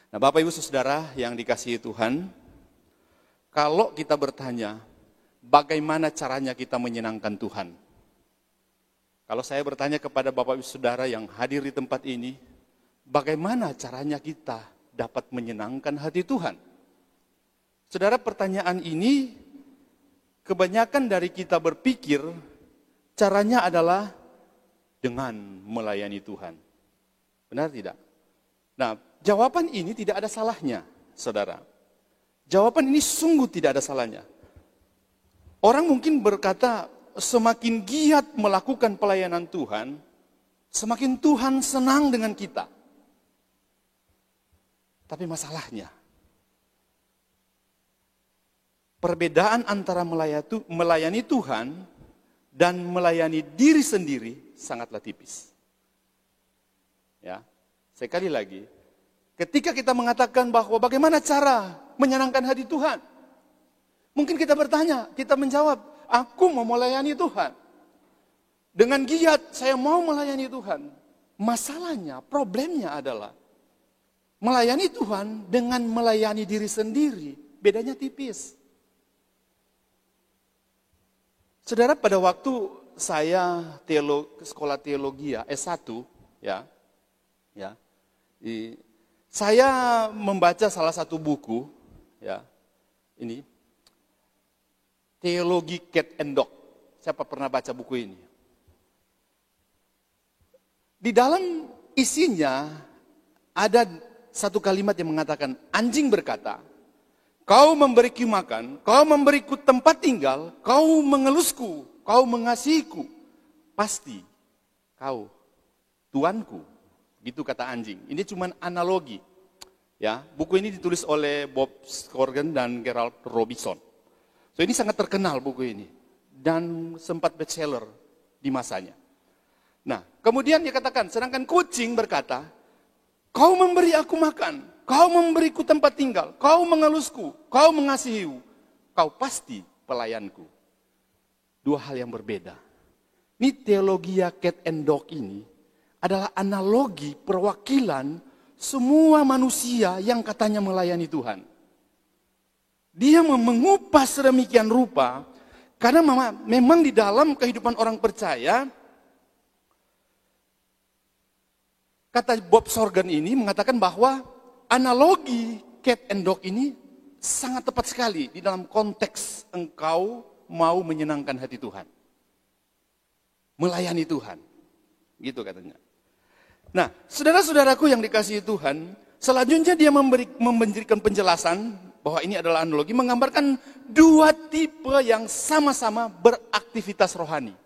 Nah, Bapak Ibu Saudara yang dikasihi Tuhan, kalau kita bertanya, bagaimana caranya kita menyenangkan Tuhan? Kalau saya bertanya kepada Bapak Ibu Saudara yang hadir di tempat ini, bagaimana caranya kita dapat menyenangkan hati Tuhan? Saudara, pertanyaan ini kebanyakan dari kita berpikir caranya adalah dengan melayani Tuhan. Benar tidak? Nah, jawaban ini tidak ada salahnya, saudara. Jawaban ini sungguh tidak ada salahnya. Orang mungkin berkata, semakin giat melakukan pelayanan Tuhan, semakin Tuhan senang dengan kita. Tapi masalahnya, perbedaan antara melayani Tuhan dan melayani diri sendiri sangatlah tipis. Ya, sekali lagi, ketika kita mengatakan bahwa bagaimana cara menyenangkan hati Tuhan, mungkin kita bertanya, kita menjawab, aku mau melayani Tuhan. Dengan giat saya mau melayani Tuhan. Masalahnya, problemnya adalah melayani Tuhan dengan melayani diri sendiri, bedanya tipis. Saudara, pada waktu saya sekolah teologi S1, saya membaca salah satu buku, ini Teologi Cat and Dog. Siapa pernah baca buku ini? Di dalam isinya ada satu kalimat yang mengatakan, anjing berkata, kau memberiku makan, kau memberiku tempat tinggal, kau mengelusku, kau mengasihiku, pasti kau tuanku. Gitu kata anjing. Ini cuma analogi. Ya, buku ini ditulis oleh Bob Sorgen dan Gerald Robinson. So, ini sangat terkenal buku ini dan sempat bestseller di masanya. Nah, kemudian dia katakan, sedangkan kucing berkata, kau memberi aku makan, kau memberiku tempat tinggal, kau mengelusku, kau mengasihiku, kau pasti pelayanku. Dua hal yang berbeda. Ini teologi Cat and Dog ini adalah analogi perwakilan semua manusia yang katanya melayani Tuhan. Dia mengupas sedemikian rupa, karena memang di dalam kehidupan orang percaya, kata Bob Sorgen ini mengatakan bahwa analogi cat and dog ini sangat tepat sekali di dalam konteks engkau mau menyenangkan hati Tuhan. Melayani Tuhan. Gitu katanya. Nah, saudara-saudaraku yang dikasihi Tuhan, selanjutnya dia memberikan penjelasan bahwa ini adalah analogi, menggambarkan dua tipe yang sama-sama beraktivitas rohani.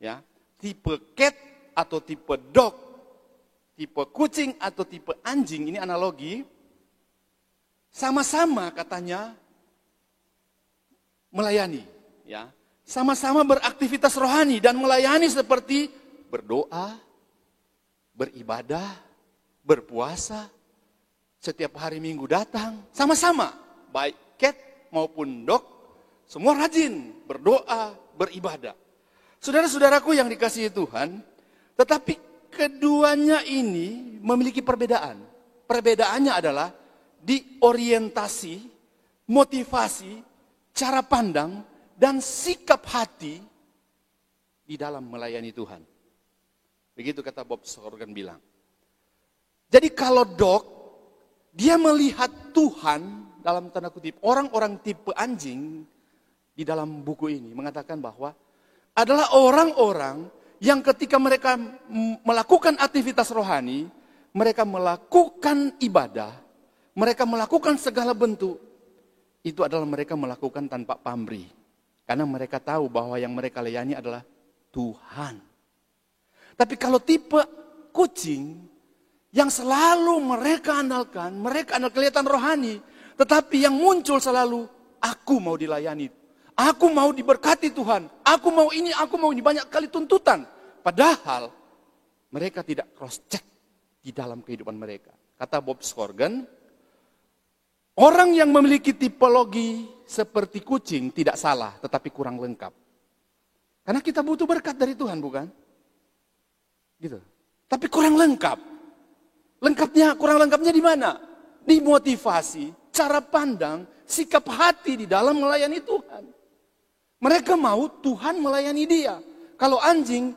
Ya, tipe cat atau tipe dog, tipe kucing atau tipe anjing, ini analogi. Sama-sama katanya melayani, ya. Sama-sama beraktivitas rohani dan melayani seperti berdoa, beribadah, berpuasa, setiap hari Minggu datang, sama-sama, baik cat maupun dog, semua rajin berdoa, beribadah. Saudara-saudaraku yang dikasihi Tuhan, tetapi keduanya ini memiliki perbedaan. Perbedaannya adalah di orientasi, motivasi, cara pandang, dan sikap hati di dalam melayani Tuhan. Begitu kata Bob Sorgen bilang. Jadi kalau dog, dia melihat Tuhan dalam tanda kutip, orang-orang tipe anjing di dalam buku ini mengatakan bahwa adalah orang-orang yang ketika mereka melakukan aktivitas rohani, mereka melakukan ibadah, mereka melakukan segala bentuk, itu adalah mereka melakukan tanpa pamrih. Karena mereka tahu bahwa yang mereka layani adalah Tuhan. Tapi kalau tipe kucing, yang selalu mereka andalkan kelihatan rohani, tetapi yang muncul selalu, aku mau dilayani, aku mau diberkati Tuhan, aku mau ini, banyak kali tuntutan. Padahal mereka tidak cross check di dalam kehidupan mereka. Kata Bob Sorgen, orang yang memiliki tipologi seperti kucing tidak salah, tetapi kurang lengkap. Karena kita butuh berkat dari Tuhan, bukan? Gitu. Tapi kurang lengkap. Kurang lengkapnya di mana? dimotivasi, cara pandang, sikap hati di dalam melayani Tuhan. Mereka mau Tuhan melayani dia. Kalau anjing,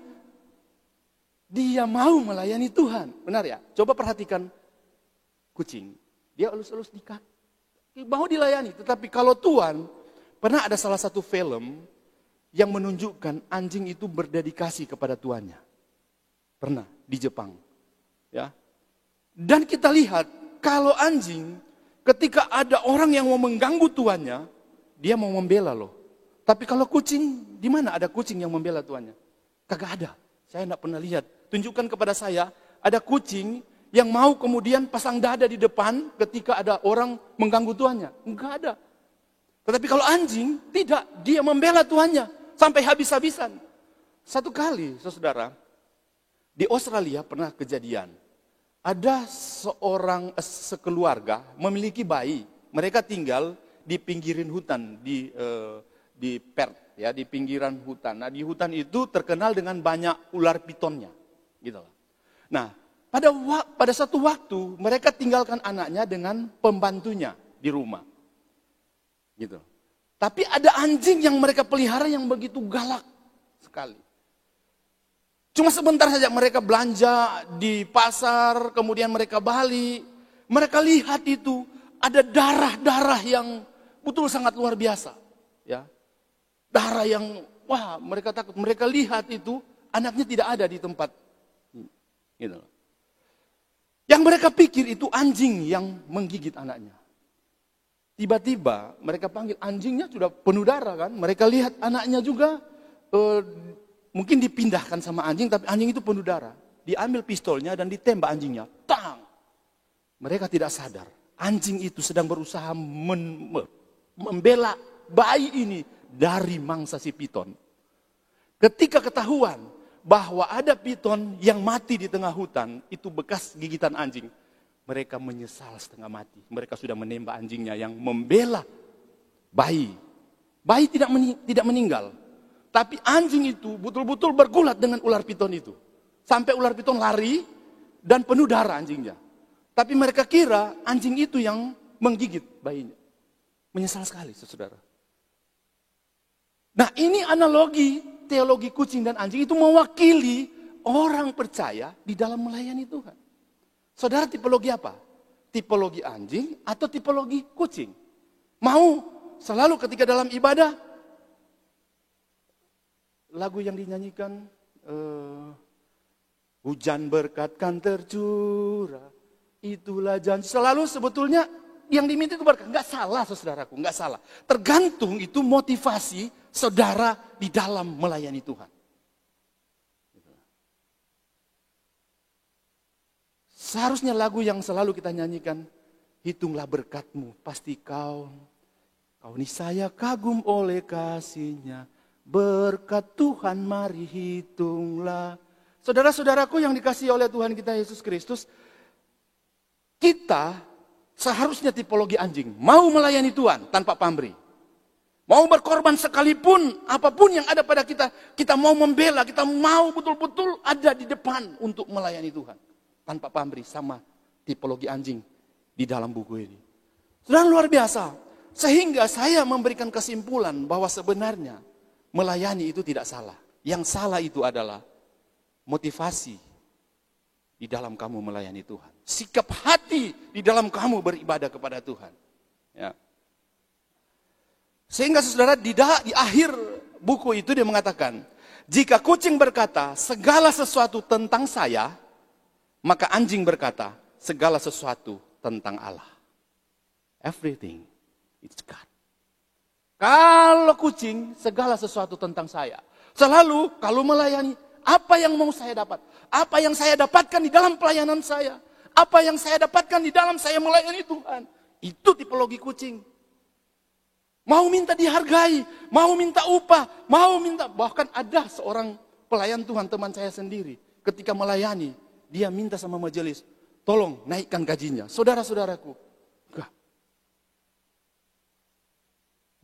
dia mau melayani Tuhan. Benar ya? Coba perhatikan kucing. Dia elus-elus di kaki. Mau dilayani. Tetapi kalau Tuhan, pernah ada salah satu film yang menunjukkan anjing itu berdedikasi kepada tuannya. Pernah di Jepang. Ya. Dan kita lihat kalau anjing ketika ada orang yang mau mengganggu tuannya, dia mau membela loh. Tapi kalau kucing, di mana ada kucing yang membela tuannya? Kagak ada. Saya tidak pernah lihat. Tunjukkan kepada saya, ada kucing yang mau kemudian pasang dada di depan ketika ada orang mengganggu tuannya. Enggak ada. Tetapi kalau anjing, tidak. Dia membela tuannya sampai habis-habisan. Satu kali, saudara, di Australia pernah kejadian. Ada sekeluarga memiliki bayi. Mereka tinggal di pinggiran hutan, di Perth, ya, di pinggiran hutan. Nah, di hutan itu terkenal dengan banyak ular pitonnya, gitu. Nah, pada satu waktu mereka tinggalkan anaknya dengan pembantunya di rumah, gitu. Tapi ada anjing yang mereka pelihara yang begitu galak sekali. Cuma sebentar saja mereka belanja di pasar, kemudian mereka balik, mereka lihat itu ada darah-darah yang betul sangat luar biasa, ya. Darah yang, wah, mereka takut. Mereka lihat itu, anaknya tidak ada di tempat. Gitu. Yang mereka pikir itu anjing yang menggigit anaknya. Tiba-tiba mereka panggil, anjingnya sudah penuh darah kan. Mereka lihat anaknya juga, mungkin dipindahkan sama anjing, tapi anjing itu penuh darah. Diambil pistolnya dan ditembak anjingnya. Tang! Mereka tidak sadar. Anjing itu sedang berusaha membela bayi ini dari mangsa si piton. Ketika ketahuan bahwa ada piton yang mati di tengah hutan, itu bekas gigitan anjing, mereka menyesal setengah mati. Mereka sudah menembak anjingnya yang membela bayi. Bayi tidak meninggal. Tapi anjing itu betul-betul bergulat dengan ular piton itu. Sampai ular piton lari dan penuh darah anjingnya. Tapi mereka kira anjing itu yang menggigit bayinya. Menyesal sekali, saudara. Nah, ini analogi teologi kucing dan anjing itu mewakili orang percaya di dalam melayani Tuhan. Saudara, tipologi apa? Tipologi anjing atau tipologi kucing? Mau selalu ketika dalam ibadah, lagu yang dinyanyikan, hujan berkat kan tercurah, itulah janji. Selalu sebetulnya yang diminta itu berkat. Enggak salah, saudaraku, enggak salah. Tergantung itu motivasi saudara di dalam melayani Tuhan. Seharusnya lagu yang selalu kita nyanyikan, hitunglah berkatmu, pasti kau niscaya kagum oleh kasihnya. Berkat Tuhan mari hitunglah. Saudara-saudaraku yang dikasihi oleh Tuhan kita Yesus Kristus, kita seharusnya tipologi anjing. Mau melayani Tuhan tanpa pamrih. Mau berkorban sekalipun, apapun yang ada pada kita, kita mau membela, kita mau betul-betul ada di depan untuk melayani Tuhan. Tanpa pamrih, sama tipologi anjing di dalam buku ini. Sudah luar biasa. Sehingga saya memberikan kesimpulan bahwa sebenarnya melayani itu tidak salah. Yang salah itu adalah motivasi di dalam kamu melayani Tuhan. Sikap hati di dalam kamu beribadah kepada Tuhan. Ya. Sehingga saudara di akhir buku itu dia mengatakan, jika kucing berkata segala sesuatu tentang saya, maka anjing berkata segala sesuatu tentang Allah. Everything is God. Kalau kucing segala sesuatu tentang saya. Selalu kalau melayani, apa yang mau saya dapat? Apa yang saya dapatkan di dalam pelayanan saya? Apa yang saya dapatkan di dalam saya melayani Tuhan? Itu tipologi kucing. Mau minta dihargai, mau minta upah, mau minta. Bahkan ada seorang pelayan Tuhan, teman saya sendiri. Ketika melayani, dia minta sama majelis, tolong naikkan gajinya. Saudara-saudaraku. Enggak.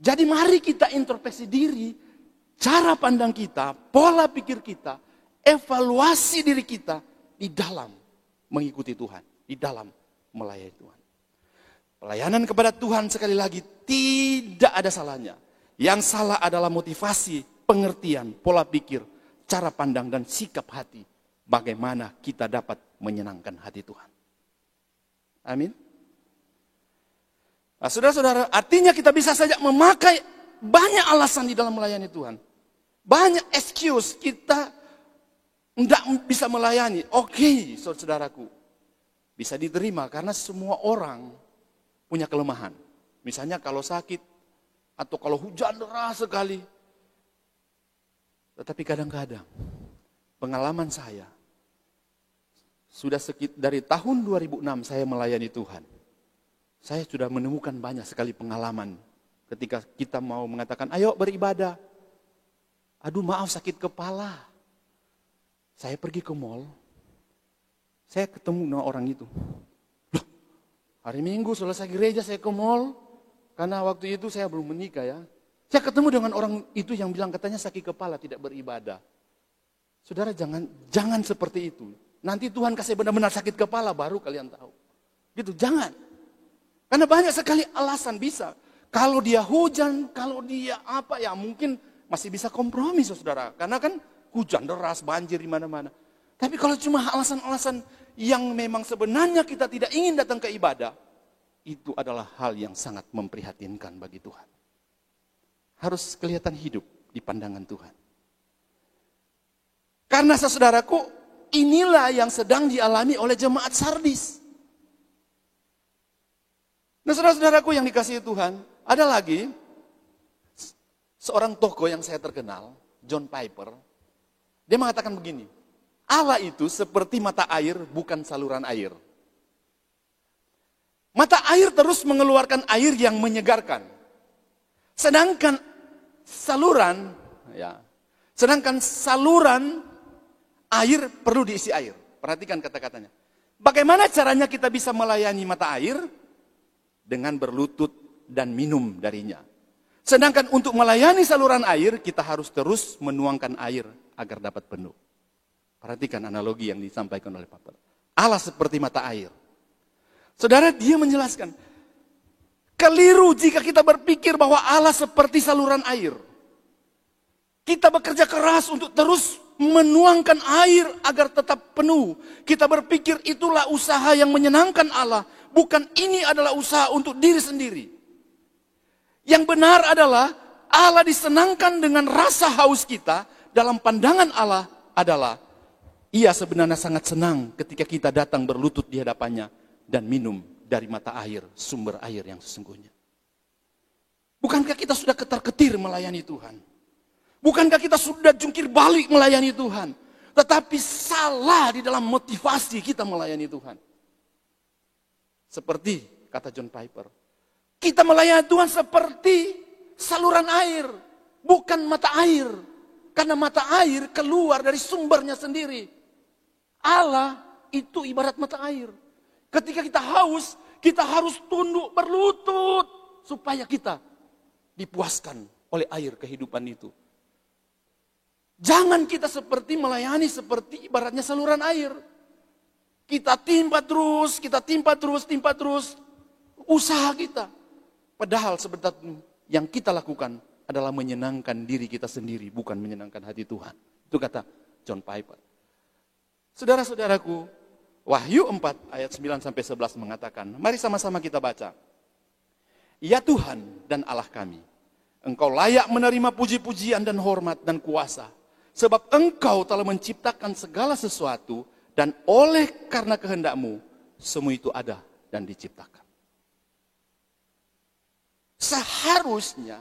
Jadi mari kita introspeksi diri, cara pandang kita, pola pikir kita, evaluasi diri kita di dalam mengikuti Tuhan, di dalam melayani Tuhan. Pelayanan kepada Tuhan sekali lagi tidak ada salahnya. Yang salah adalah motivasi, pengertian, pola pikir, cara pandang dan sikap hati. Bagaimana kita dapat menyenangkan hati Tuhan. Amin. Nah, saudara-saudara, artinya kita bisa saja memakai banyak alasan di dalam melayani Tuhan. Banyak excuse kita tidak bisa melayani. Oke, saudaraku. Bisa diterima karena semua orang punya kelemahan. Misalnya kalau sakit atau kalau hujan deras sekali. Tetapi kadang-kadang pengalaman saya sudah dari tahun 2006 saya melayani Tuhan. Saya sudah menemukan banyak sekali pengalaman ketika kita mau mengatakan, ayo beribadah. Aduh maaf sakit kepala. Saya pergi ke mall, saya ketemu dengan orang itu. Loh, hari Minggu selesai gereja saya ke mall, karena waktu itu saya belum menikah ya. Saya ketemu dengan orang itu yang bilang katanya sakit kepala tidak beribadah. Saudara jangan seperti itu. Nanti Tuhan kasih benar-benar sakit kepala baru kalian tahu. Gitu, jangan. Karena banyak sekali alasan bisa. Kalau dia hujan, kalau dia apa ya mungkin masih bisa kompromi saudara. Karena kan hujan deras, banjir di mana-mana. Tapi kalau cuma alasan-alasan yang memang sebenarnya kita tidak ingin datang ke ibadah, itu adalah hal yang sangat memprihatinkan bagi Tuhan. Harus kelihatan hidup di pandangan Tuhan. Karena saudaraku, inilah yang sedang dialami oleh jemaat Sardis. Nah saudara-saudaraku yang dikasihi Tuhan, ada lagi seorang tokoh yang saya terkenal, John Piper. Dia mengatakan begini, Allah itu seperti mata air bukan saluran air. Mata air terus mengeluarkan air yang menyegarkan. Sedangkan saluran air perlu diisi air. Perhatikan kata-katanya. Bagaimana caranya kita bisa melayani mata air? Dengan berlutut dan minum darinya. Sedangkan untuk melayani saluran air, kita harus terus menuangkan air agar dapat penuh. Perhatikan analogi yang disampaikan oleh Papa. Allah seperti mata air. Saudara, dia menjelaskan. Keliru jika kita berpikir bahwa Allah seperti saluran air. Kita bekerja keras untuk terus menuangkan air agar tetap penuh. Kita berpikir itulah usaha yang menyenangkan Allah. Bukan ini adalah usaha untuk diri sendiri. Yang benar adalah Allah disenangkan dengan rasa haus kita. Dalam pandangan Allah adalah Ia sebenarnya sangat senang ketika kita datang berlutut di hadapannya dan minum dari mata air, sumber air yang sesungguhnya. Bukankah kita sudah ketar-ketir melayani Tuhan? Bukankah kita sudah jungkir balik melayani Tuhan? Tetapi salah di dalam motivasi kita melayani Tuhan. Seperti kata John Piper, kita melayani Tuhan seperti saluran air, bukan mata air. Karena mata air keluar dari sumbernya sendiri. Allah itu ibarat mata air. Ketika kita haus, kita harus tunduk berlutut supaya kita dipuaskan oleh air kehidupan itu. Jangan kita seperti melayani seperti ibaratnya saluran air. Kita timpa terus usaha kita. Padahal sebenarnya yang kita lakukan adalah menyenangkan diri kita sendiri, bukan menyenangkan hati Tuhan. Itu kata John Piper. Saudara-saudaraku, Wahyu 4 ayat 9-11 mengatakan, mari sama-sama kita baca. Ya Tuhan dan Allah kami, Engkau layak menerima puji-pujian dan hormat dan kuasa. Sebab Engkau telah menciptakan segala sesuatu dan oleh karena kehendak-Mu, semua itu ada dan diciptakan. Seharusnya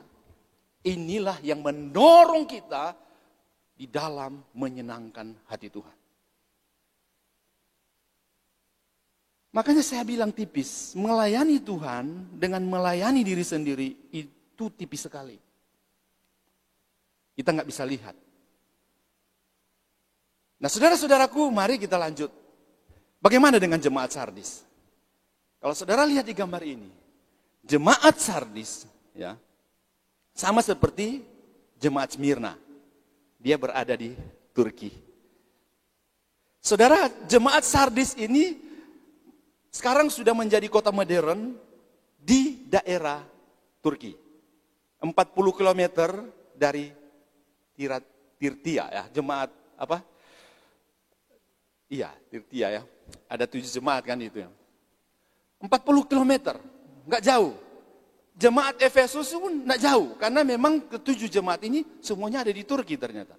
inilah yang mendorong kita di dalam menyenangkan hati Tuhan. Makanya saya bilang tipis, melayani Tuhan dengan melayani diri sendiri itu tipis sekali. Kita nggak bisa lihat. Nah saudara-saudaraku, mari kita lanjut. Bagaimana dengan jemaat Sardis? Kalau saudara lihat di gambar ini, jemaat Sardis ya sama seperti jemaat Smyrna. Dia berada di Turki. Saudara, jemaat Sardis ini sekarang sudah menjadi kota modern di daerah Turki. 40 km dari Tirtia ya, jemaat apa? Iya, Tirtia ya. Ada 7 jemaat kan itu ya. 40 km, nggak jauh. Jemaat Efesus pun nggak jauh, karena memang ke-7 jemaat ini semuanya ada di Turki ternyata.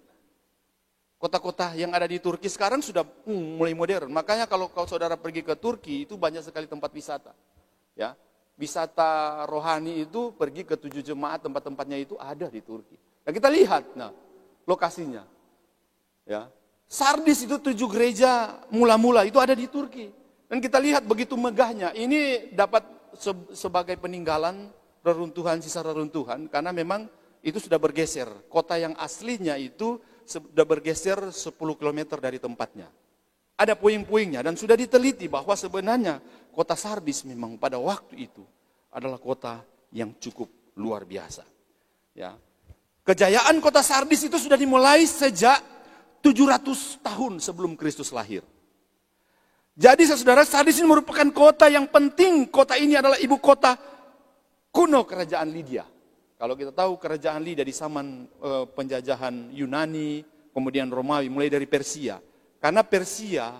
Kota-kota yang ada di Turki sekarang sudah mulai modern. Makanya kalau saudara pergi ke Turki itu banyak sekali tempat wisata. Ya, wisata rohani itu pergi ke 7 jemaat, tempat-tempatnya itu ada di Turki. Nah kita lihat, lokasinya. Ya, Sardis itu 7 gereja mula-mula itu ada di Turki. Dan kita lihat begitu megahnya. Ini dapat sebagai peninggalan reruntuhan, sisa reruntuhan. Karena memang itu sudah bergeser. Kota yang aslinya itu sudah bergeser 10 km dari tempatnya. Ada puing-puingnya dan sudah diteliti bahwa sebenarnya kota Sardis memang pada waktu itu adalah kota yang cukup luar biasa. Ya. Kejayaan kota Sardis itu sudah dimulai sejak 700 tahun sebelum Kristus lahir. Jadi saudara, Sardis ini merupakan kota yang penting. Kota ini adalah ibu kota kuno kerajaan Lydia. Kalau kita tahu kerajaan Lydia di zaman penjajahan Yunani, kemudian Romawi, mulai dari Persia. Karena Persia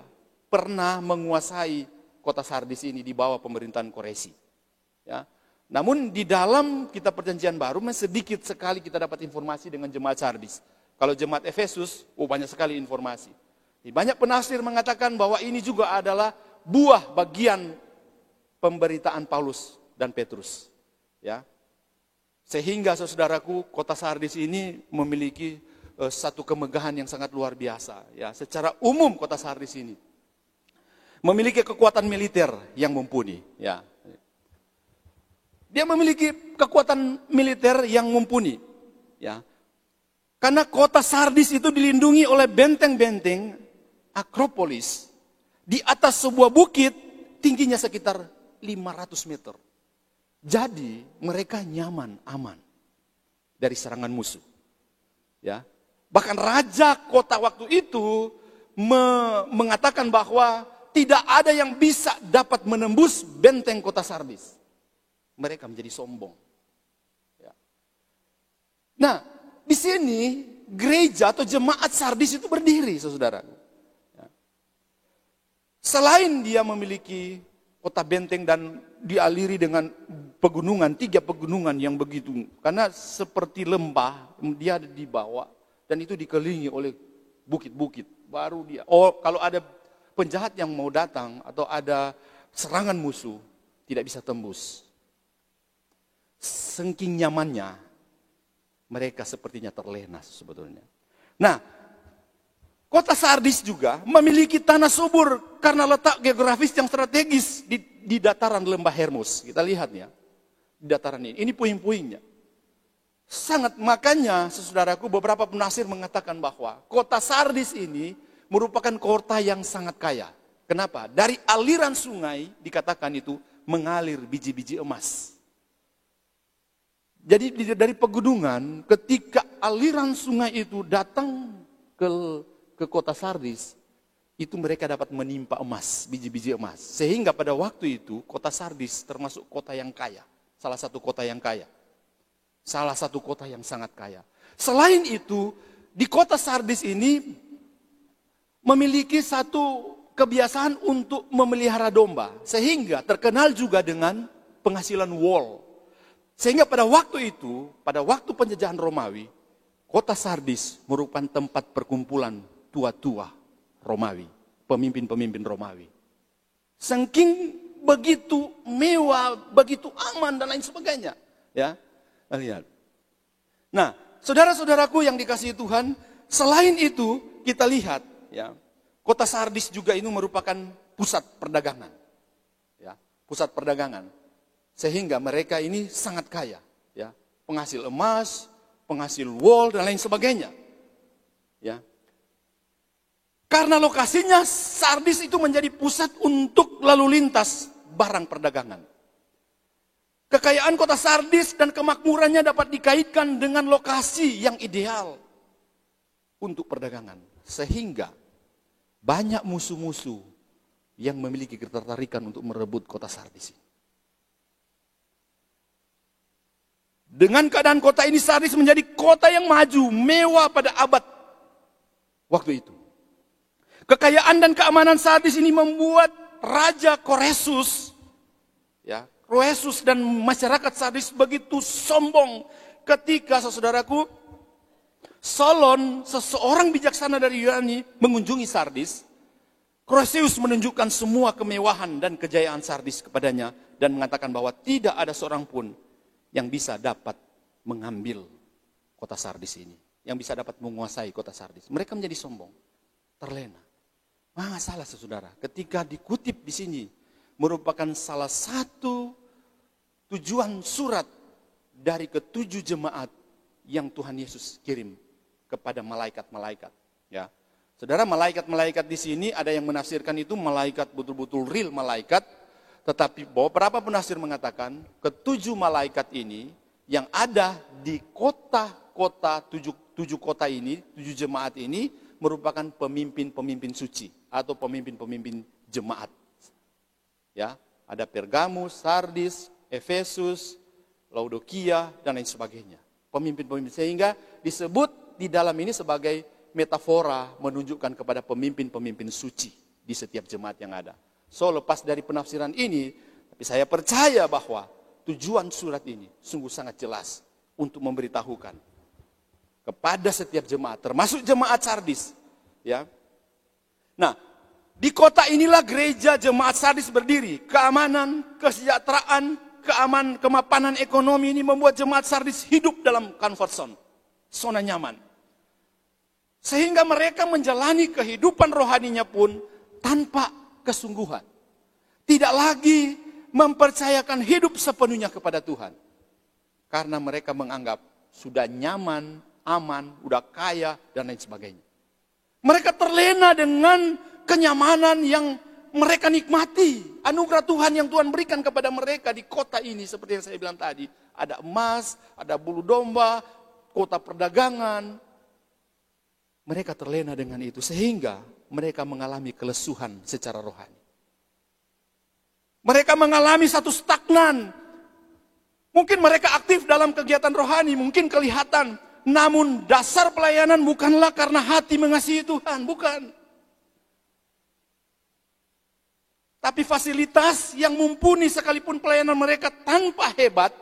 pernah menguasai kota Sardis ini di bawah pemerintahan Koresi. Ya. Namun di dalam kitab perjanjian baru, sedikit sekali kita dapat informasi dengan jemaat Sardis. Kalau jemaat Efesus, banyak sekali informasi. Banyak penafsir mengatakan bahwa ini juga adalah buah bagian pemberitaan Paulus dan Petrus. Ya. Sehingga saudaraku, kota Sardis ini memiliki satu kemegahan yang sangat luar biasa. Ya, secara umum kota Sardis ini memiliki kekuatan militer yang mumpuni. Ya. Dia memiliki kekuatan militer yang mumpuni. Ya. Karena kota Sardis itu dilindungi oleh benteng-benteng Akropolis di atas sebuah bukit tingginya sekitar 500 meter. Jadi mereka nyaman, aman dari serangan musuh. Ya, bahkan raja kota waktu itu mengatakan bahwa tidak ada yang bisa dapat menembus benteng kota Sardis. Mereka menjadi sombong. Ya. Nah, di sini gereja atau jemaat Sardis itu berdiri, saudara. Ya. Selain dia memiliki kota benteng dan dialiri dengan pegunungan, 3 pegunungan yang begitu. Karena seperti lembah, dia ada di bawah. Dan itu dikelilingi oleh bukit-bukit. Baru dia, kalau ada penjahat yang mau datang atau ada serangan musuh, tidak bisa tembus. Saking nyamannya, mereka sepertinya terlena sebetulnya. Nah, kota Sardis juga memiliki tanah subur karena letak geografis yang strategis di dataran lembah Hermus. Kita lihat ya, di dataran ini. Ini puing-puingnya. Sangat, makanya saudaraku, beberapa penafsir mengatakan bahwa kota Sardis ini merupakan kota yang sangat kaya. Kenapa? Dari aliran sungai dikatakan itu mengalir biji-biji emas. Jadi dari pegunungan, ketika aliran sungai itu datang ke kota Sardis, itu mereka dapat menimpa emas, biji-biji emas. Sehingga pada waktu itu kota Sardis termasuk kota yang kaya. Salah satu kota yang kaya. Salah satu kota yang sangat kaya. Selain itu, di kota Sardis ini memiliki satu kebiasaan untuk memelihara domba. Sehingga terkenal juga dengan penghasilan wol. Sehingga pada waktu itu, pada waktu penjajahan Romawi, kota Sardis merupakan tempat perkumpulan tua-tua Romawi, pemimpin-pemimpin Romawi. Saking begitu mewah, begitu aman dan lain sebagainya. Ya, lihat. Nah, saudara-saudaraku yang dikasihi Tuhan, selain itu kita lihat, ya, kota Sardis juga ini merupakan pusat perdagangan. Ya, pusat perdagangan. Sehingga mereka ini sangat kaya, ya, penghasil emas, penghasil wol dan lain sebagainya. Ya. Karena lokasinya Sardis itu menjadi pusat untuk lalu lintas barang perdagangan. Kekayaan kota Sardis dan kemakmurannya dapat dikaitkan dengan lokasi yang ideal untuk perdagangan. Sehingga banyak musuh-musuh yang memiliki ketertarikan untuk merebut kota Sardis ini. Dengan keadaan kota ini Sardis menjadi kota yang maju, mewah pada abad waktu itu. Kekayaan dan keamanan Sardis ini membuat Raja Koresus, ya, Koresus dan masyarakat Sardis begitu sombong ketika, saudaraku, Solon, seseorang bijaksana dari Yunani, mengunjungi Sardis. Koreus menunjukkan semua kemewahan dan kejayaan Sardis kepadanya dan mengatakan bahwa tidak ada seorang pun yang bisa dapat mengambil kota Sardis ini, yang bisa dapat menguasai kota Sardis. Mereka menjadi sombong, terlena. Nggak salah, saudara, ketika dikutip di sini merupakan salah satu tujuan surat dari ketujuh jemaat yang Tuhan Yesus kirim kepada malaikat-malaikat. Ya, saudara, malaikat-malaikat di sini ada yang menafsirkan itu malaikat betul-betul real malaikat. Tetapi beberapa penafsir mengatakan ketujuh malaikat ini yang ada di kota-kota tujuh kota ini, tujuh jemaat ini merupakan pemimpin-pemimpin suci atau pemimpin-pemimpin jemaat. Ya, ada Pergamus, Sardis, Efesus, Laodikia dan lain sebagainya. Pemimpin-pemimpin, sehingga disebut di dalam ini sebagai metafora menunjukkan kepada pemimpin-pemimpin suci di setiap jemaat yang ada. So, lepas dari penafsiran ini, tapi saya percaya bahwa tujuan surat ini sungguh sangat jelas untuk memberitahukan kepada setiap jemaat, termasuk jemaat Sardis. Ya. Nah, di kota inilah gereja jemaat Sardis berdiri. Keamanan, kesejahteraan, kemapanan ekonomi ini membuat jemaat Sardis hidup dalam comfort zone, zona nyaman. Sehingga mereka menjalani kehidupan rohaninya pun tanpa kesungguhan. Tidak lagi mempercayakan hidup sepenuhnya kepada Tuhan. Karena mereka menganggap sudah nyaman, aman, udah kaya, dan lain sebagainya. Mereka terlena dengan kenyamanan yang mereka nikmati. Anugerah Tuhan yang Tuhan berikan kepada mereka di kota ini. Seperti yang saya bilang tadi. Ada emas, ada bulu domba, kota perdagangan. Mereka terlena dengan itu. Sehingga mereka mengalami kelesuhan secara rohani. Mereka mengalami satu stagnan. Mungkin mereka aktif dalam kegiatan rohani, mungkin kelihatan. Namun dasar pelayanan bukanlah karena hati mengasihi Tuhan, bukan. Tapi fasilitas yang mumpuni sekalipun pelayanan mereka tanpa hebat,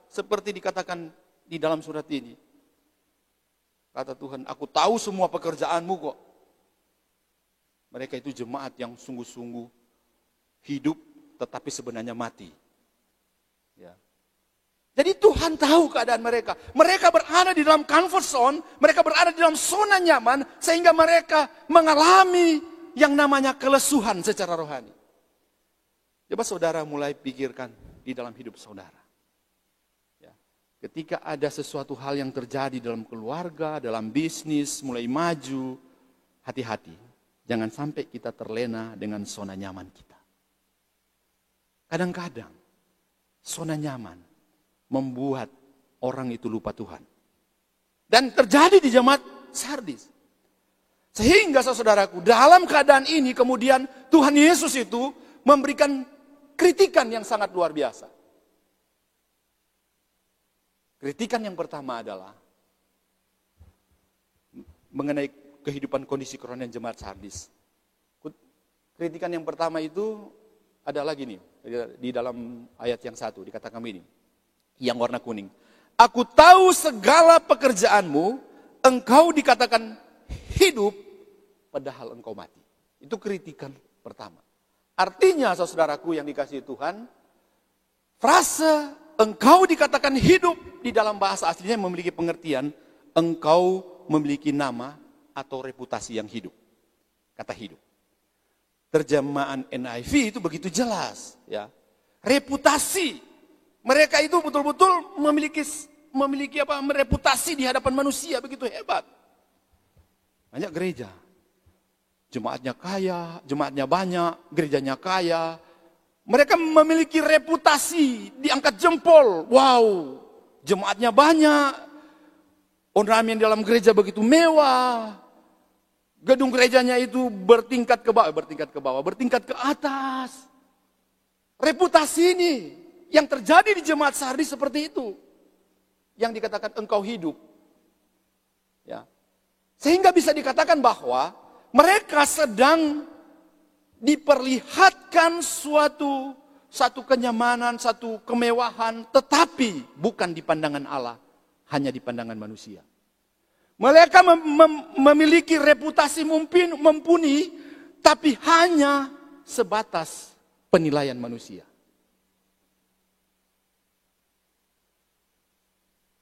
seperti dikatakan di dalam surat ini. Kata Tuhan, aku tahu semua pekerjaanmu kok. Mereka itu jemaat yang sungguh-sungguh hidup tetapi sebenarnya mati. Ya. Jadi Tuhan tahu keadaan mereka. Mereka berada di dalam comfort zone, mereka berada di dalam zona nyaman sehingga mereka mengalami yang namanya kelesuhan secara rohani. Coba saudara mulai pikirkan di dalam hidup saudara. Ya. Ketika ada sesuatu hal yang terjadi dalam keluarga, dalam bisnis, mulai maju, hati-hati. Jangan sampai kita terlena dengan zona nyaman kita. Kadang-kadang zona nyaman membuat orang itu lupa Tuhan. Dan terjadi di jemaat Sardis. Sehingga saudaraku, dalam keadaan ini kemudian Tuhan Yesus itu memberikan kritikan yang sangat luar biasa. Kritikan yang pertama adalah mengenai kehidupan kondisi kerohanian jemaat Sardis. Kritikan yang pertama itu adalah gini, di dalam ayat yang 1 dikatakan begini, yang warna kuning. Aku tahu segala pekerjaanmu, engkau dikatakan hidup, padahal engkau mati. Itu kritikan pertama. Artinya, saudaraku yang dikasihi Tuhan, frase engkau dikatakan hidup di dalam bahasa aslinya memiliki pengertian, engkau memiliki nama atau reputasi yang hidup. Kata hidup. Terjemahan NIV itu begitu jelas, ya. Reputasi. Mereka itu betul-betul memiliki reputasi di hadapan manusia begitu hebat. Banyak gereja. Jemaatnya kaya, jemaatnya banyak, gerejanya kaya. Mereka memiliki reputasi, diangkat jempol. Wow, jemaatnya banyak. Ornamen dalam gereja begitu mewah. Gedung gerejanya itu bertingkat ke atas. Reputasi ini yang terjadi di jemaat Sardis seperti itu. yang dikatakan engkau hidup. Ya. Sehingga bisa dikatakan bahwa mereka sedang diperlihatkan satu kenyamanan, satu kemewahan, tetapi bukan di pandangan Allah, hanya di pandangan manusia. Mereka memiliki reputasi mumpuni, tapi hanya sebatas penilaian manusia.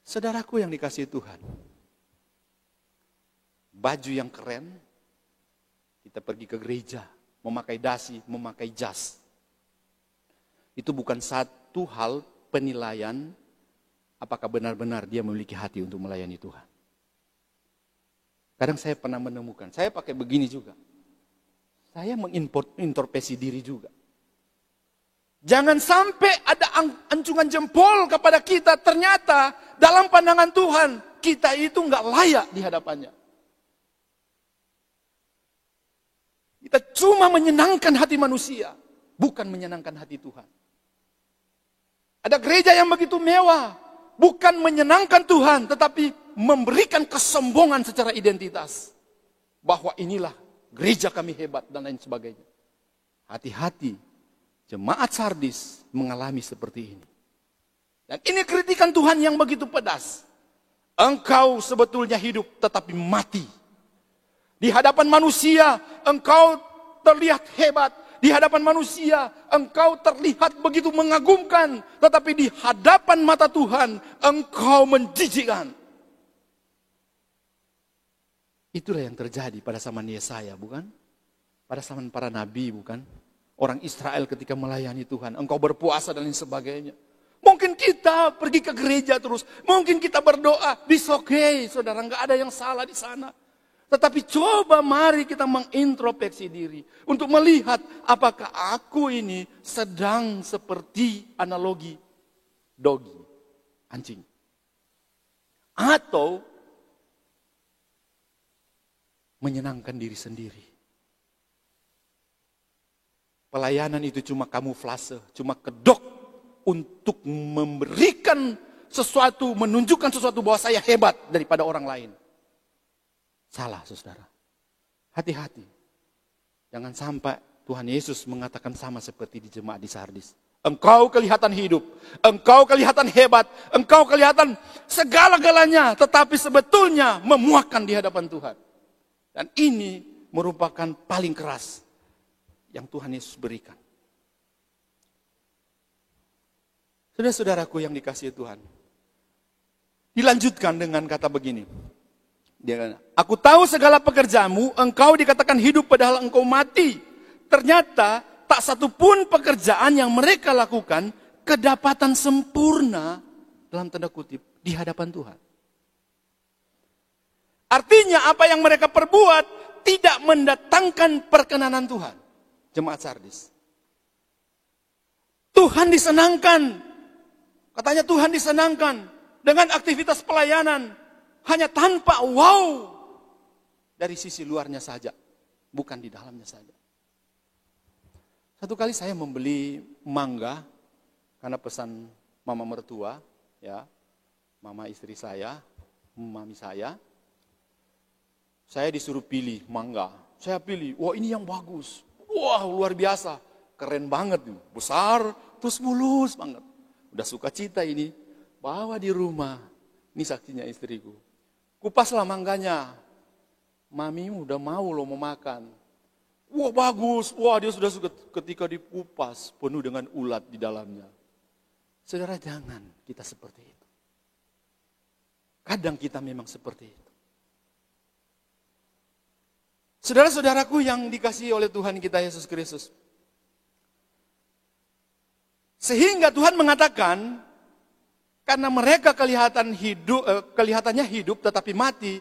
Saudaraku yang dikasihi Tuhan, baju yang keren, kita pergi ke gereja, memakai dasi, memakai jas. Itu bukan satu hal penilaian apakah benar-benar dia memiliki hati untuk melayani Tuhan. Kadang saya pernah menemukan, saya pakai begini juga. Saya mengintrospeksi diri juga. Jangan sampai ada ancungan jempol kepada kita, ternyata dalam pandangan Tuhan, kita itu enggak layak di hadapannya. Kita cuma menyenangkan hati manusia, bukan menyenangkan hati Tuhan. Ada gereja yang begitu mewah, bukan menyenangkan Tuhan, tetapi memberikan kesombongan secara identitas. Bahwa inilah gereja kami hebat dan lain sebagainya. Hati-hati, jemaat Sardis mengalami seperti ini. Dan ini kritikan Tuhan yang begitu pedas. Engkau sebetulnya hidup tetapi mati. Di hadapan manusia engkau terlihat hebat. Di hadapan manusia engkau terlihat begitu mengagumkan. Tetapi di hadapan mata Tuhan engkau menjijikkan. Itulah yang terjadi pada zaman Yesaya, bukan? Pada zaman para nabi, bukan? Orang Israel ketika melayani Tuhan, engkau berpuasa dan lain sebagainya. Mungkin kita pergi ke gereja terus, mungkin kita berdoa, it's okay, saudara, enggak ada yang salah di sana. Tetapi coba mari kita mengintrospeksi diri untuk melihat apakah aku ini sedang seperti analogi dogi, anjing. Atau menyenangkan diri sendiri. Pelayanan itu cuma kamuflase, cuma kedok untuk memberikan sesuatu, menunjukkan sesuatu bahwa saya hebat daripada orang lain. Salah, saudara. Hati-hati. Jangan sampai Tuhan Yesus mengatakan sama seperti di jemaat di Sardis. Engkau kelihatan hidup, engkau kelihatan hebat, engkau kelihatan segala-galanya, tetapi sebetulnya memuakkan di hadapan Tuhan. Dan ini merupakan paling keras yang Tuhan Yesus berikan. Saudara-saudaraku yang dikasihi Tuhan. Dilanjutkan dengan kata begini. Dia kata, aku tahu segala pekerjaanmu, engkau dikatakan hidup padahal engkau mati. Ternyata tak satu pun pekerjaan yang mereka lakukan kedapatan sempurna dalam tanda kutip di hadapan Tuhan. Artinya apa yang mereka perbuat tidak mendatangkan perkenanan Tuhan. Jemaat Sardis. Tuhan disenangkan. Katanya Tuhan disenangkan dengan aktivitas pelayanan. Hanya tanpa wow. Dari sisi luarnya saja. Bukan di dalamnya saja. Satu kali saya membeli mangga. Karena pesan mama mertua. Ya, mama istri saya. Mami saya. Saya disuruh pilih mangga. Saya pilih, wah ini yang bagus. Wah luar biasa. Keren banget. Besar, terus mulus banget. Udah suka cita ini. Bawa di rumah. Ini saksinya istriku. Kupaslah mangganya. Mami udah mau lo mau makan. Wah bagus. Wah dia sudah suka ketika dikupas. Penuh dengan ulat di dalamnya. Saudara jangan kita seperti itu. Kadang kita memang seperti itu. Saudara-saudaraku yang dikasihi oleh Tuhan kita Yesus Kristus. Sehingga Tuhan mengatakan, karena mereka kelihatannya hidup tetapi mati,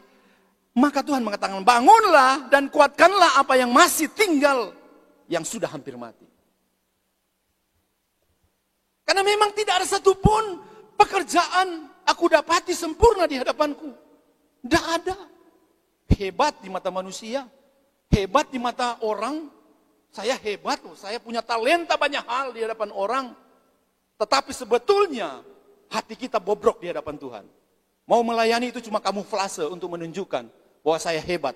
maka Tuhan mengatakan, bangunlah dan kuatkanlah apa yang masih tinggal, yang sudah hampir mati. Karena memang tidak ada satupun pekerjaan aku dapati sempurna di hadapanku. Tidak ada. Hebat di mata manusia. Hebat di mata orang, saya hebat loh, saya punya talenta banyak hal di hadapan orang. Tetapi sebetulnya hati kita bobrok di hadapan Tuhan. Mau melayani itu cuma kamuflase untuk menunjukkan bahwa saya hebat.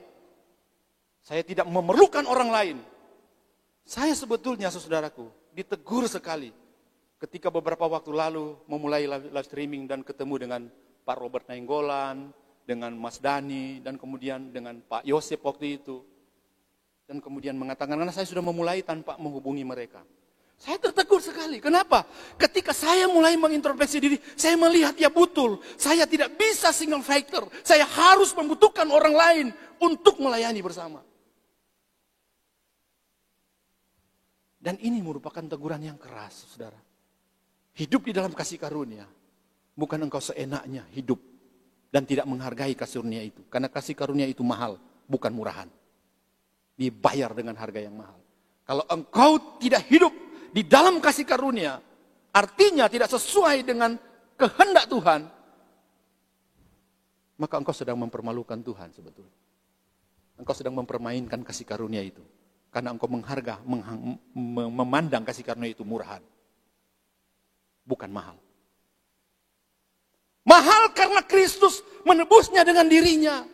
Saya tidak memerlukan orang lain. Saya sebetulnya, saudaraku, ditegur sekali ketika beberapa waktu lalu memulai live streaming dan ketemu dengan Pak Robert Nainggolan, dengan Mas Dani, dan kemudian dengan Pak Yosep waktu itu. Dan kemudian mengatakan, karena saya sudah memulai tanpa menghubungi mereka. Saya tertegur sekali. Kenapa? Ketika saya mulai mengintrospeksi diri, saya melihat ya betul, saya tidak bisa single factor. Saya harus membutuhkan orang lain untuk melayani bersama. Dan ini merupakan teguran yang keras, saudara. Hidup di dalam kasih karunia. Bukan engkau seenaknya hidup dan tidak menghargai kasih karunia itu. Karena kasih karunia itu mahal, bukan murahan. Dibayar dengan harga yang mahal. Kalau engkau tidak hidup di dalam kasih karunia, artinya tidak sesuai dengan kehendak Tuhan, maka engkau sedang mempermalukan Tuhan sebetulnya. Engkau sedang mempermainkan kasih karunia itu. Karena engkau memandang kasih karunia itu murahan. Bukan mahal. Mahal karena Kristus menebusnya dengan dirinya.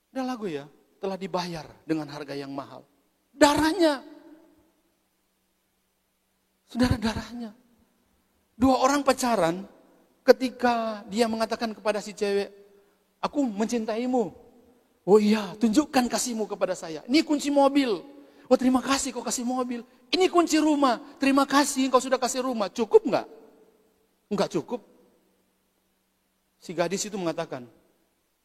Ada lagu ya, telah dibayar dengan harga yang mahal. Darahnya. Saudara, darahnya. 2 orang pacaran, ketika dia mengatakan kepada si cewek, aku mencintaimu. Oh iya, tunjukkan kasihmu kepada saya. Ini kunci mobil. Oh terima kasih kau kasih mobil. Ini kunci rumah. Terima kasih kau sudah kasih rumah. Cukup enggak? Enggak cukup. Si gadis itu mengatakan,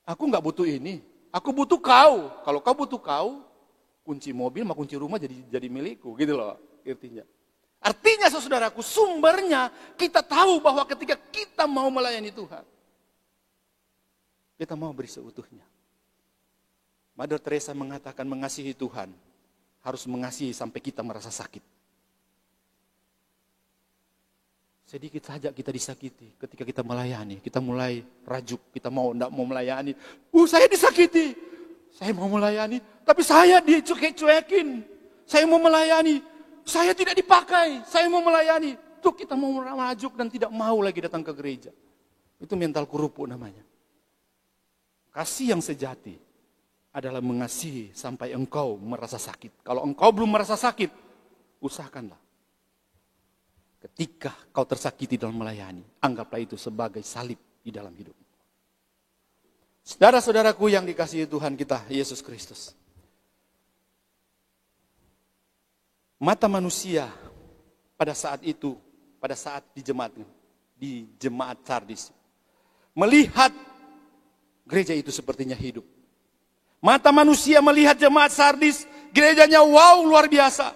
aku enggak butuh ini. Aku butuh kau. Kalau kau butuh kau, kunci mobil sama kunci rumah jadi milikku. Gitu loh artinya. Artinya saudaraku, sumbernya kita tahu bahwa ketika kita mau melayani Tuhan, kita mau beri seutuhnya. Mother Teresa mengatakan mengasihi Tuhan harus mengasihi sampai kita merasa sakit. Sedikit saja kita disakiti ketika kita melayani, kita mulai rajuk, kita tidak mau melayani. Saya disakiti, saya mau melayani, tapi saya dicuek-cuekin. Saya mau melayani, saya tidak dipakai, saya mau melayani. Tuh kita mau merajuk dan tidak mau lagi datang ke gereja. Itu mental kerupuk namanya. Kasih yang sejati adalah mengasihi sampai engkau merasa sakit. Kalau engkau belum merasa sakit, usahakanlah. Ketika kau tersakiti dalam melayani, anggaplah itu sebagai salib di dalam hidup. Saudara-saudaraku yang dikasihi Tuhan kita, Yesus Kristus. Mata manusia pada saat itu, pada saat di jemaat Sardis, melihat gereja itu sepertinya hidup. Mata manusia melihat jemaat Sardis, gerejanya wow luar biasa.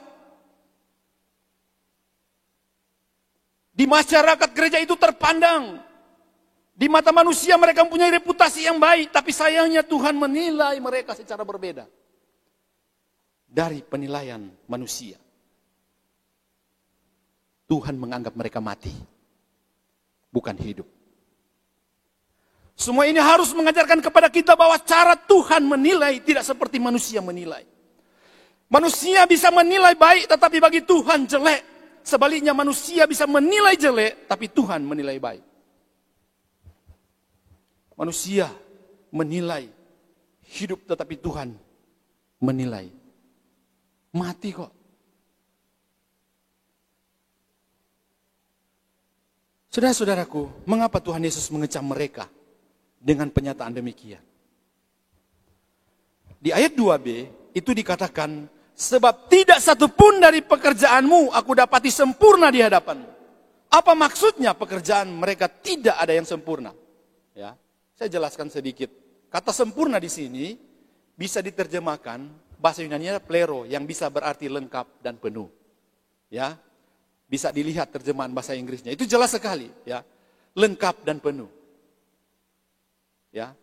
Di masyarakat gereja itu terpandang. Di mata manusia mereka mempunyai reputasi yang baik, tapi sayangnya Tuhan menilai mereka secara berbeda dari penilaian manusia. Tuhan menganggap mereka mati, bukan hidup. Semua ini harus mengajarkan kepada kita bahwa cara Tuhan menilai tidak seperti manusia menilai. Manusia bisa menilai baik, tetapi bagi Tuhan jelek. Sebaliknya manusia bisa menilai jelek, tapi Tuhan menilai baik. Manusia menilai hidup, tetapi Tuhan menilai mati kok. Saudara-saudaraku, mengapa Tuhan Yesus mengecam mereka dengan penyataan demikian? Di ayat 2b itu dikatakan, sebab tidak satu pun dari pekerjaanmu aku dapati sempurna di hadapanmu. Apa maksudnya pekerjaan mereka tidak ada yang sempurna? Ya, saya jelaskan sedikit. Kata sempurna di sini bisa diterjemahkan bahasa Yunani-nya plero, yang bisa berarti lengkap dan penuh. Ya, bisa dilihat terjemahan bahasa Inggrisnya. Itu jelas sekali, ya. Lengkap dan penuh. Ya.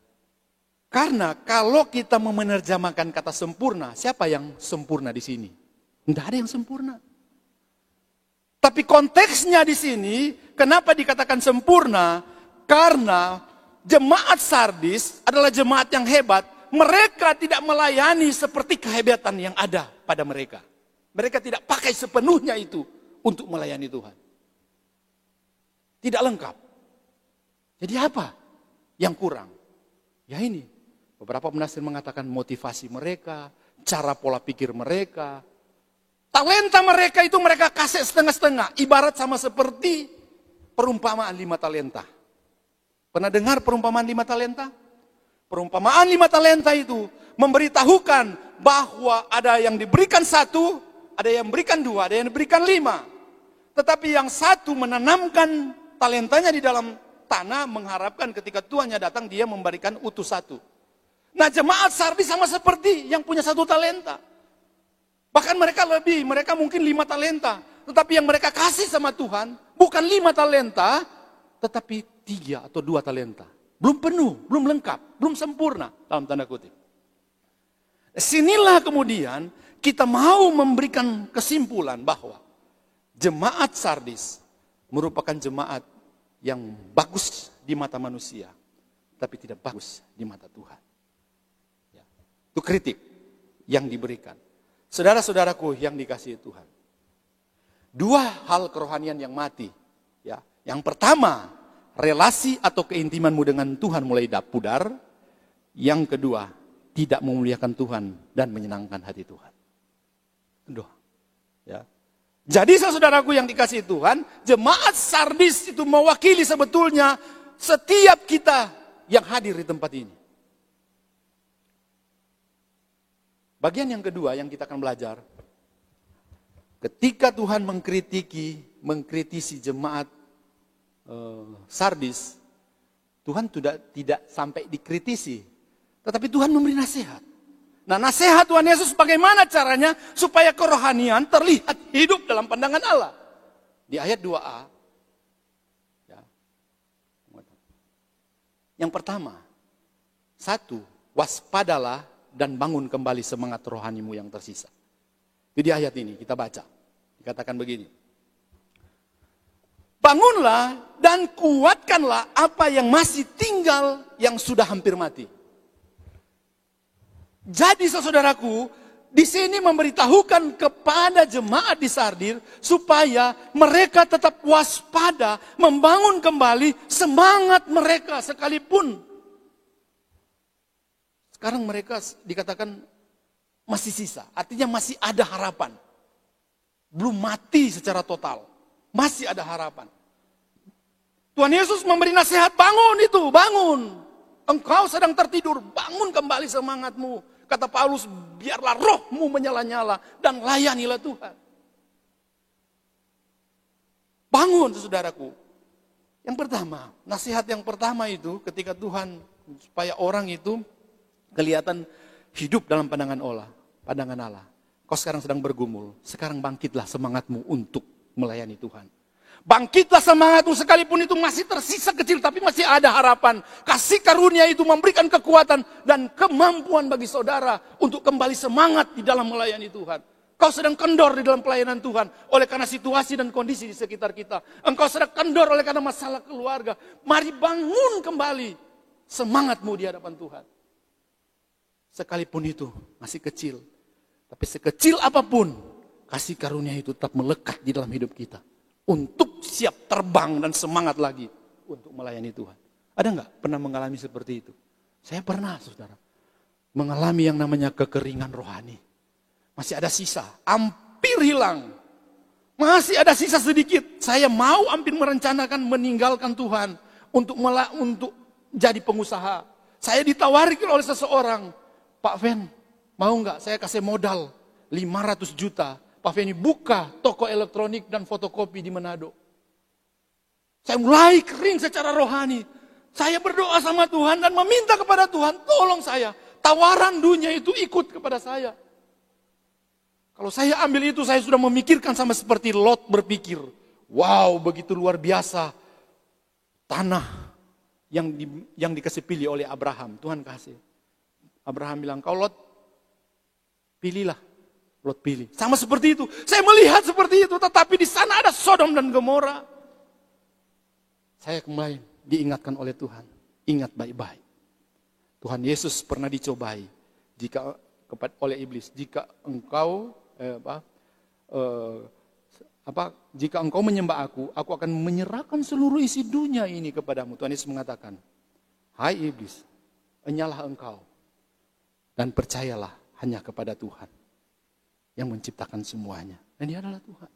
Karena kalau kita menerjemahkan kata sempurna, siapa yang sempurna di sini? Tidak ada yang sempurna. Tapi konteksnya di sini, kenapa dikatakan sempurna? Karena jemaat Sardis adalah jemaat yang hebat. Mereka tidak melayani seperti kehebatan yang ada pada mereka. Mereka tidak pakai sepenuhnya itu untuk melayani Tuhan. Tidak lengkap. Jadi apa? yang kurang? Ya ini, beberapa penafsir mengatakan motivasi mereka, cara pola pikir mereka, talenta mereka itu mereka kasih setengah-setengah. Ibarat sama seperti perumpamaan 5 talenta. Pernah dengar perumpamaan 5 talenta? Perumpamaan 5 talenta itu memberitahukan bahwa ada yang diberikan 1, ada yang diberikan 2, ada yang diberikan 5. Tetapi yang 1 menanamkan talentanya di dalam tanah, mengharapkan ketika tuannya datang dia memberikan utuh 1. Nah, jemaat Sardis sama seperti yang punya 1 talenta. Bahkan mereka mungkin 5 talenta. Tetapi yang mereka kasih sama Tuhan bukan 5 talenta, tetapi 3 atau 2 talenta. Belum penuh, belum lengkap, belum sempurna dalam tanda kutip. Sinilah kemudian kita mau memberikan kesimpulan bahwa jemaat Sardis merupakan jemaat yang bagus di mata manusia, tapi tidak bagus di mata Tuhan. Ya. Itu kritik yang diberikan. Saudara-saudaraku yang dikasihi Tuhan. 2 hal kerohanian yang mati. Ya. Yang pertama, relasi atau keintimanmu dengan Tuhan mulai pudar. Yang kedua, tidak memuliakan Tuhan dan menyenangkan hati Tuhan. Doa. Ya. Jadi saudaraku yang dikasihi Tuhan, jemaat Sardis itu mewakili sebetulnya setiap kita yang hadir di tempat ini. Bagian yang kedua yang kita akan belajar, ketika Tuhan mengkritisi jemaat Sardis, Tuhan tidak sampai dikritisi, tetapi Tuhan memberi nasihat. Nah, nasihat Tuhan Yesus bagaimana caranya supaya kerohanian terlihat hidup dalam pandangan Allah. Di ayat 2a. Ya. Yang pertama, 1, waspadalah dan bangun kembali semangat rohanimu yang tersisa. Jadi ayat ini kita baca. Dikatakan begini. Bangunlah dan kuatkanlah apa yang masih tinggal yang sudah hampir mati. Jadi saudaraku, di sini memberitahukan kepada jemaat di Sardis supaya mereka tetap waspada, membangun kembali semangat mereka sekalipun sekarang mereka dikatakan masih sisa, artinya masih ada harapan. Belum mati secara total, masih ada harapan. Tuhan Yesus memberi nasihat, bangun itu, bangun. Engkau sedang tertidur, bangun kembali semangatmu. Kata Paulus, biarlah rohmu menyala-nyala dan layanilah Tuhan. Bangun saudaraku. Yang pertama, nasihat yang pertama itu ketika Tuhan supaya orang itu kelihatan hidup dalam pandangan Allah. Kau sekarang sedang bergumul, sekarang bangkitlah semangatmu untuk melayani Tuhan. Bangkitlah semangatmu sekalipun itu masih tersisa kecil, tapi masih ada harapan. Kasih karunia itu memberikan kekuatan dan kemampuan bagi saudara untuk kembali semangat di dalam melayani Tuhan. Kau sedang kendor di dalam pelayanan Tuhan oleh karena situasi dan kondisi di sekitar kita. Engkau sedang kendor oleh karena masalah keluarga. Mari bangun kembali semangatmu di hadapan Tuhan. Sekalipun itu masih kecil, tapi sekecil apapun, kasih karunia itu tetap melekat di dalam hidup kita. Untuk siap terbang dan semangat lagi untuk melayani Tuhan. Ada enggak pernah mengalami seperti itu? Saya pernah, saudara. Mengalami yang namanya kekeringan rohani. Masih ada sisa, hampir hilang. Masih ada sisa sedikit. Saya mau hampir merencanakan meninggalkan Tuhan untuk jadi pengusaha. Saya ditawari oleh seseorang, Pak Ven, mau enggak saya kasih modal 500 juta. Pak Feni buka toko elektronik dan fotokopi di Manado. Saya mulai kering secara rohani. Saya berdoa sama Tuhan dan meminta kepada Tuhan, tolong saya. Tawaran dunia itu ikut kepada saya. Kalau saya ambil itu, saya sudah memikirkan sama seperti Lot berpikir. Wow, begitu luar biasa. Tanah yang dikasih pilih oleh Abraham. Tuhan kasih. Abraham bilang, kau Lot, pilihlah. Lot pilih. Sama seperti itu. Saya melihat seperti itu. Tetapi di sana ada Sodom dan Gomora. Saya kembali diingatkan oleh Tuhan. Ingat baik-baik. Tuhan Yesus pernah dicobai oleh iblis. Jika engkau jika engkau menyembah aku akan menyerahkan seluruh isi dunia ini kepadamu. Tuhan Yesus mengatakan, Hai iblis, enyalah engkau dan percayalah hanya kepada Tuhan yang menciptakan semuanya. Dan Dia adalah Tuhan.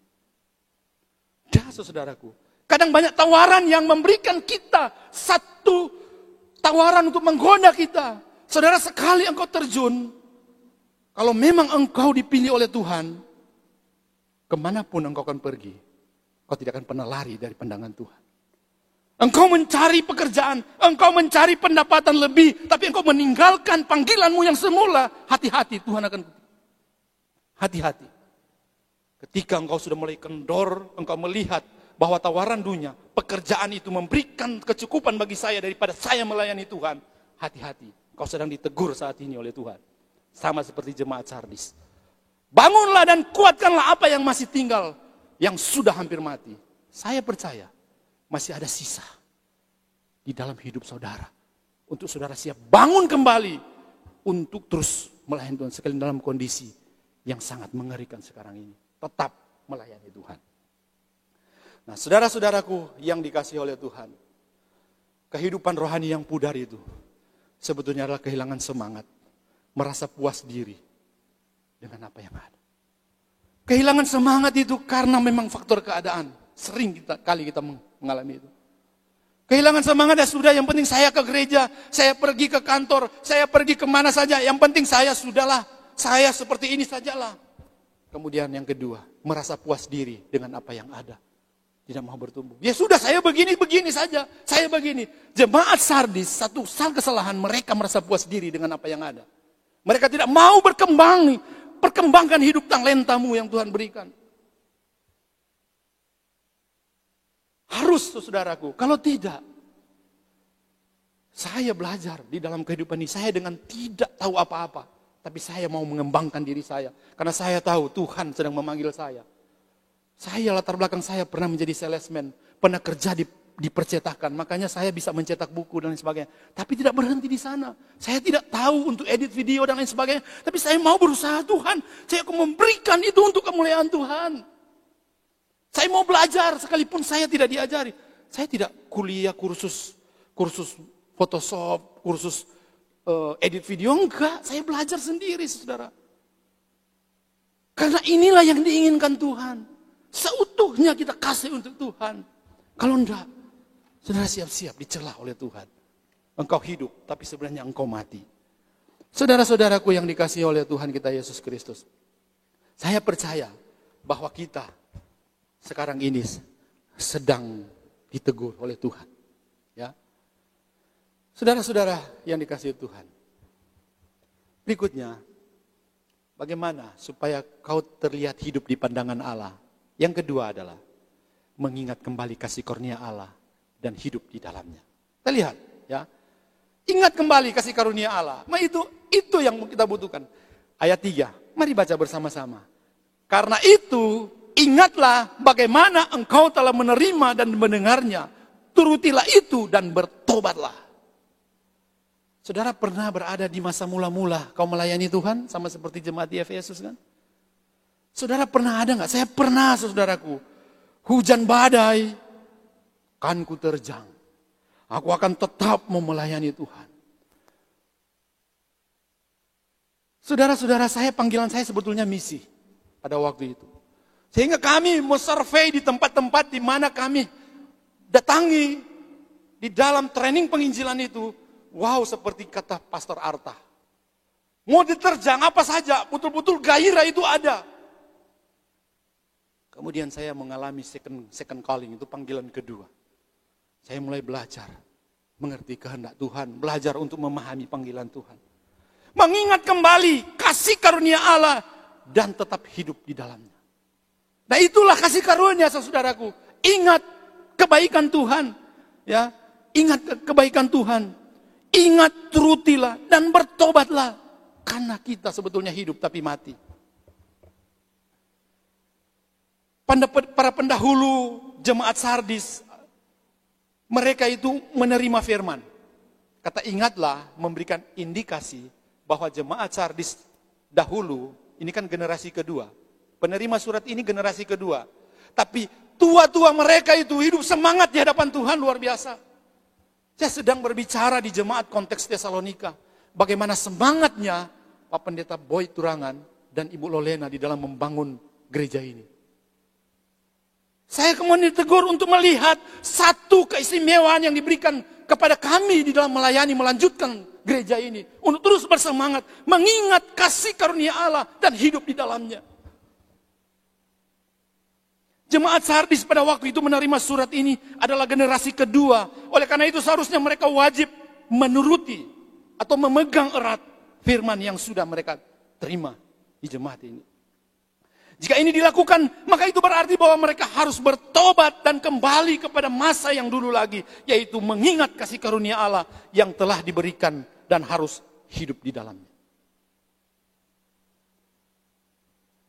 Dah, saudaraku. Kadang banyak tawaran yang memberikan kita satu tawaran untuk menggoda kita. Saudara, sekali engkau terjun, kalau memang engkau dipilih oleh Tuhan, kemanapun engkau akan pergi, engkau tidak akan pernah lari dari pandangan Tuhan. Engkau mencari pekerjaan, engkau mencari pendapatan lebih, tapi engkau meninggalkan panggilanmu yang semula. Hati-hati, Tuhan akan hati-hati. Ketika engkau sudah mulai kendor, engkau melihat bahwa tawaran dunia, pekerjaan itu memberikan kecukupan bagi saya daripada saya melayani Tuhan. Hati-hati, engkau sedang ditegur saat ini oleh Tuhan. Sama seperti jemaat Sardis. Bangunlah dan kuatkanlah apa yang masih tinggal, yang sudah hampir mati. Saya percaya, masih ada sisa di dalam hidup saudara. Untuk saudara siap bangun kembali, untuk terus melayani Tuhan. Sekali dalam kondisi yang sangat mengerikan sekarang ini. Tetap melayani Tuhan. Nah, saudara-saudaraku yang dikasihi oleh Tuhan, kehidupan rohani yang pudar itu sebetulnya adalah kehilangan semangat, merasa puas diri dengan apa yang ada. Kehilangan semangat itu karena memang faktor keadaan. Sering kali kita mengalami itu. Kehilangan semangat ya sudah, yang penting saya ke gereja, saya pergi ke kantor, saya pergi kemana saja, yang penting saya sudahlah, saya seperti ini sajalah. Kemudian yang kedua, merasa puas diri dengan apa yang ada. Tidak mau bertumbuh. Ya sudah, saya begini saja. Saya begini. Jemaat Sardis, satu kesalahan, mereka merasa puas diri dengan apa yang ada. Mereka tidak mau berkembang. Perkembangkan hidup talentamu yang Tuhan berikan. Harus, saudaraku. Kalau tidak, saya belajar di dalam kehidupan ini. Saya dengan tidak tahu apa-apa. Tapi saya mau mengembangkan diri saya. Karena saya tahu Tuhan sedang memanggil saya. Saya latar belakang saya pernah menjadi salesman, pernah kerja di percetakan, makanya saya bisa mencetak buku dan lain sebagainya. Tapi tidak berhenti di sana. Saya tidak tahu untuk edit video dan lain sebagainya, tapi saya mau berusaha Tuhan. Saya akan memberikan itu untuk kemuliaan Tuhan. Saya mau belajar sekalipun saya tidak diajari. Saya tidak kuliah kursus Photoshop, kursus edit video, enggak. Saya belajar sendiri, saudara. Karena inilah yang diinginkan Tuhan. Seutuhnya kita kasih untuk Tuhan. Kalau enggak, saudara siap-siap dicela oleh Tuhan. Engkau hidup, tapi sebenarnya engkau mati. Saudara-saudaraku yang dikasihi oleh Tuhan kita Yesus Kristus. Saya percaya bahwa kita sekarang ini sedang ditegur oleh Tuhan. Ya, saudara-saudara yang dikasihi Tuhan. Berikutnya, bagaimana supaya kau terlihat hidup di pandangan Allah? Yang kedua adalah mengingat kembali kasih karunia Allah dan hidup di dalamnya. Kita lihat, ya. Ingat kembali kasih karunia Allah. Nah, itu yang kita butuhkan. Ayat 3, mari baca bersama-sama. Karena itu, ingatlah bagaimana engkau telah menerima dan mendengarnya. Turutilah itu dan bertobatlah. Saudara pernah berada di masa mula-mula kau melayani Tuhan sama seperti jemaat di Efesus kan? Saudara pernah ada enggak? Saya pernah, saudaraku. Hujan badai kan ku terjang. Aku akan tetap mau melayani Tuhan. Saudara-saudara, panggilan saya sebetulnya misi pada waktu itu. Sehingga kami mau survei di tempat-tempat di mana kami datangi di dalam training penginjilan itu. Wow, seperti kata Pastor Arta. Mau diterjang apa saja, betul-betul gairah itu ada. Kemudian saya mengalami second calling, itu panggilan kedua. Saya mulai belajar, mengerti kehendak Tuhan, belajar untuk memahami panggilan Tuhan. Mengingat kembali kasih karunia Allah dan tetap hidup di dalamnya. Nah, itulah kasih karunia, saudaraku. Ingat kebaikan Tuhan, ya. Ingat kebaikan Tuhan. Ingat, turutilah dan bertobatlah. Karena kita sebetulnya hidup tapi mati. Para pendahulu jemaat Sardis, mereka itu menerima firman. Kata ingatlah memberikan indikasi bahwa jemaat Sardis dahulu, ini kan generasi kedua. Penerima surat ini generasi kedua. Tapi tua-tua mereka itu hidup semangat di hadapan Tuhan luar biasa. Saya sedang berbicara di jemaat konteks Tesalonika. Bagaimana semangatnya Pak Pendeta Boy Turangan dan Ibu Lolena di dalam membangun gereja ini. Saya kemudian ditegur untuk melihat satu keistimewaan yang diberikan kepada kami di dalam melayani, melanjutkan gereja ini. Untuk terus bersemangat, mengingat kasih karunia Allah dan hidup di dalamnya. Jemaat Sardis pada waktu itu menerima surat ini adalah generasi kedua. Oleh karena itu seharusnya mereka wajib menuruti atau memegang erat firman yang sudah mereka terima di jemaat ini. Jika ini dilakukan, maka itu berarti bahwa mereka harus bertobat dan kembali kepada masa yang dulu lagi. Yaitu mengingat kasih karunia Allah yang telah diberikan dan harus hidup di dalamnya.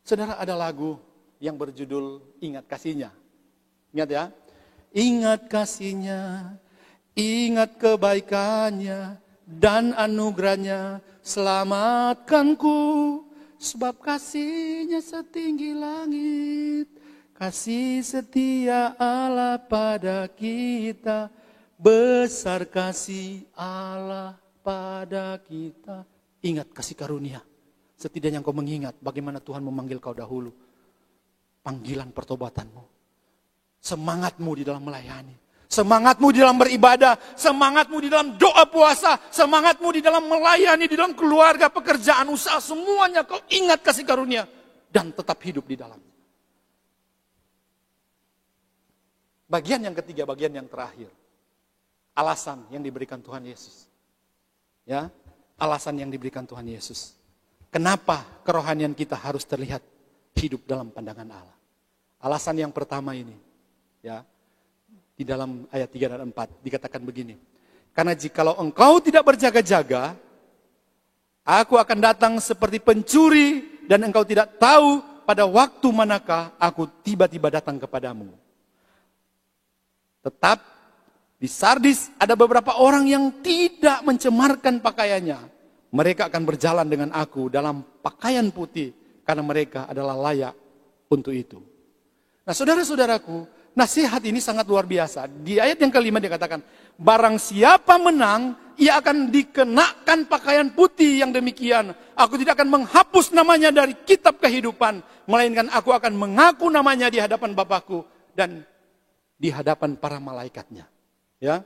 Saudara, ada lagu yang berjudul Ingat Kasihnya. Ingat ya. Ingat kasihnya, ingat kebaikannya dan anugerahnya, selamatkanku. Sebab kasihnya setinggi langit, kasih setia Allah pada kita, besar kasih Allah pada kita. Ingat kasih karunia. Setidaknya engkau mengingat bagaimana Tuhan memanggil kau dahulu. Panggilan pertobatanmu. Semangatmu di dalam melayani. Semangatmu di dalam beribadah. Semangatmu di dalam doa puasa. Semangatmu di dalam melayani, di dalam keluarga, pekerjaan, usaha. Semuanya kau ingat kasih karunia. Dan tetap hidup di dalamnya. Bagian yang ketiga, bagian yang terakhir. Alasan yang diberikan Tuhan Yesus. Ya, alasan yang diberikan Tuhan Yesus. Kenapa kerohanian kita harus terlihat hidup dalam pandangan Allah? Alasan yang pertama ini, ya, di dalam ayat 3 dan 4 dikatakan begini. Karena jikalau engkau tidak berjaga-jaga, aku akan datang seperti pencuri dan engkau tidak tahu pada waktu manakah aku tiba-tiba datang kepadamu. Tetap di Sardis ada beberapa orang yang tidak mencemarkan pakaiannya. Mereka akan berjalan dengan aku dalam pakaian putih karena mereka adalah layak untuk itu. Nah, saudara-saudaraku, nasihat ini sangat luar biasa. Di ayat yang kelima dikatakan, barang siapa menang, ia akan dikenakan pakaian putih yang demikian. Aku tidak akan menghapus namanya dari kitab kehidupan, melainkan aku akan mengaku namanya di hadapan Bapakku dan di hadapan para malaikatnya. Ya,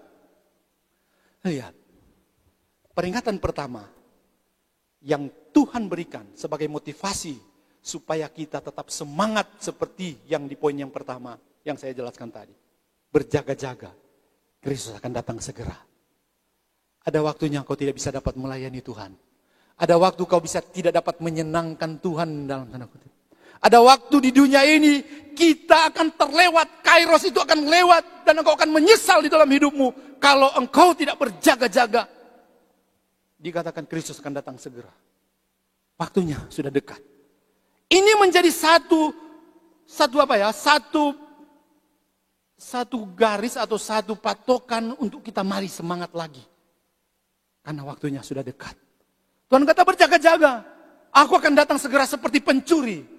lihat, peringatan pertama yang Tuhan berikan sebagai motivasi supaya kita tetap semangat seperti yang di poin yang pertama yang saya jelaskan tadi. Berjaga-jaga, Kristus akan datang segera. Ada waktunya kau tidak bisa dapat melayani Tuhan. Ada waktu kau tidak dapat menyenangkan Tuhan dalam tanda kutip. Ada waktu di dunia ini kita akan terlewat, kairos itu akan lewat dan engkau akan menyesal di dalam hidupmu kalau engkau tidak berjaga-jaga. Dikatakan Kristus akan datang segera. Waktunya sudah dekat. Ini menjadi satu garis atau satu patokan untuk kita mari semangat lagi. Karena waktunya sudah dekat. Tuhan kata berjaga-jaga. Aku akan datang segera seperti pencuri.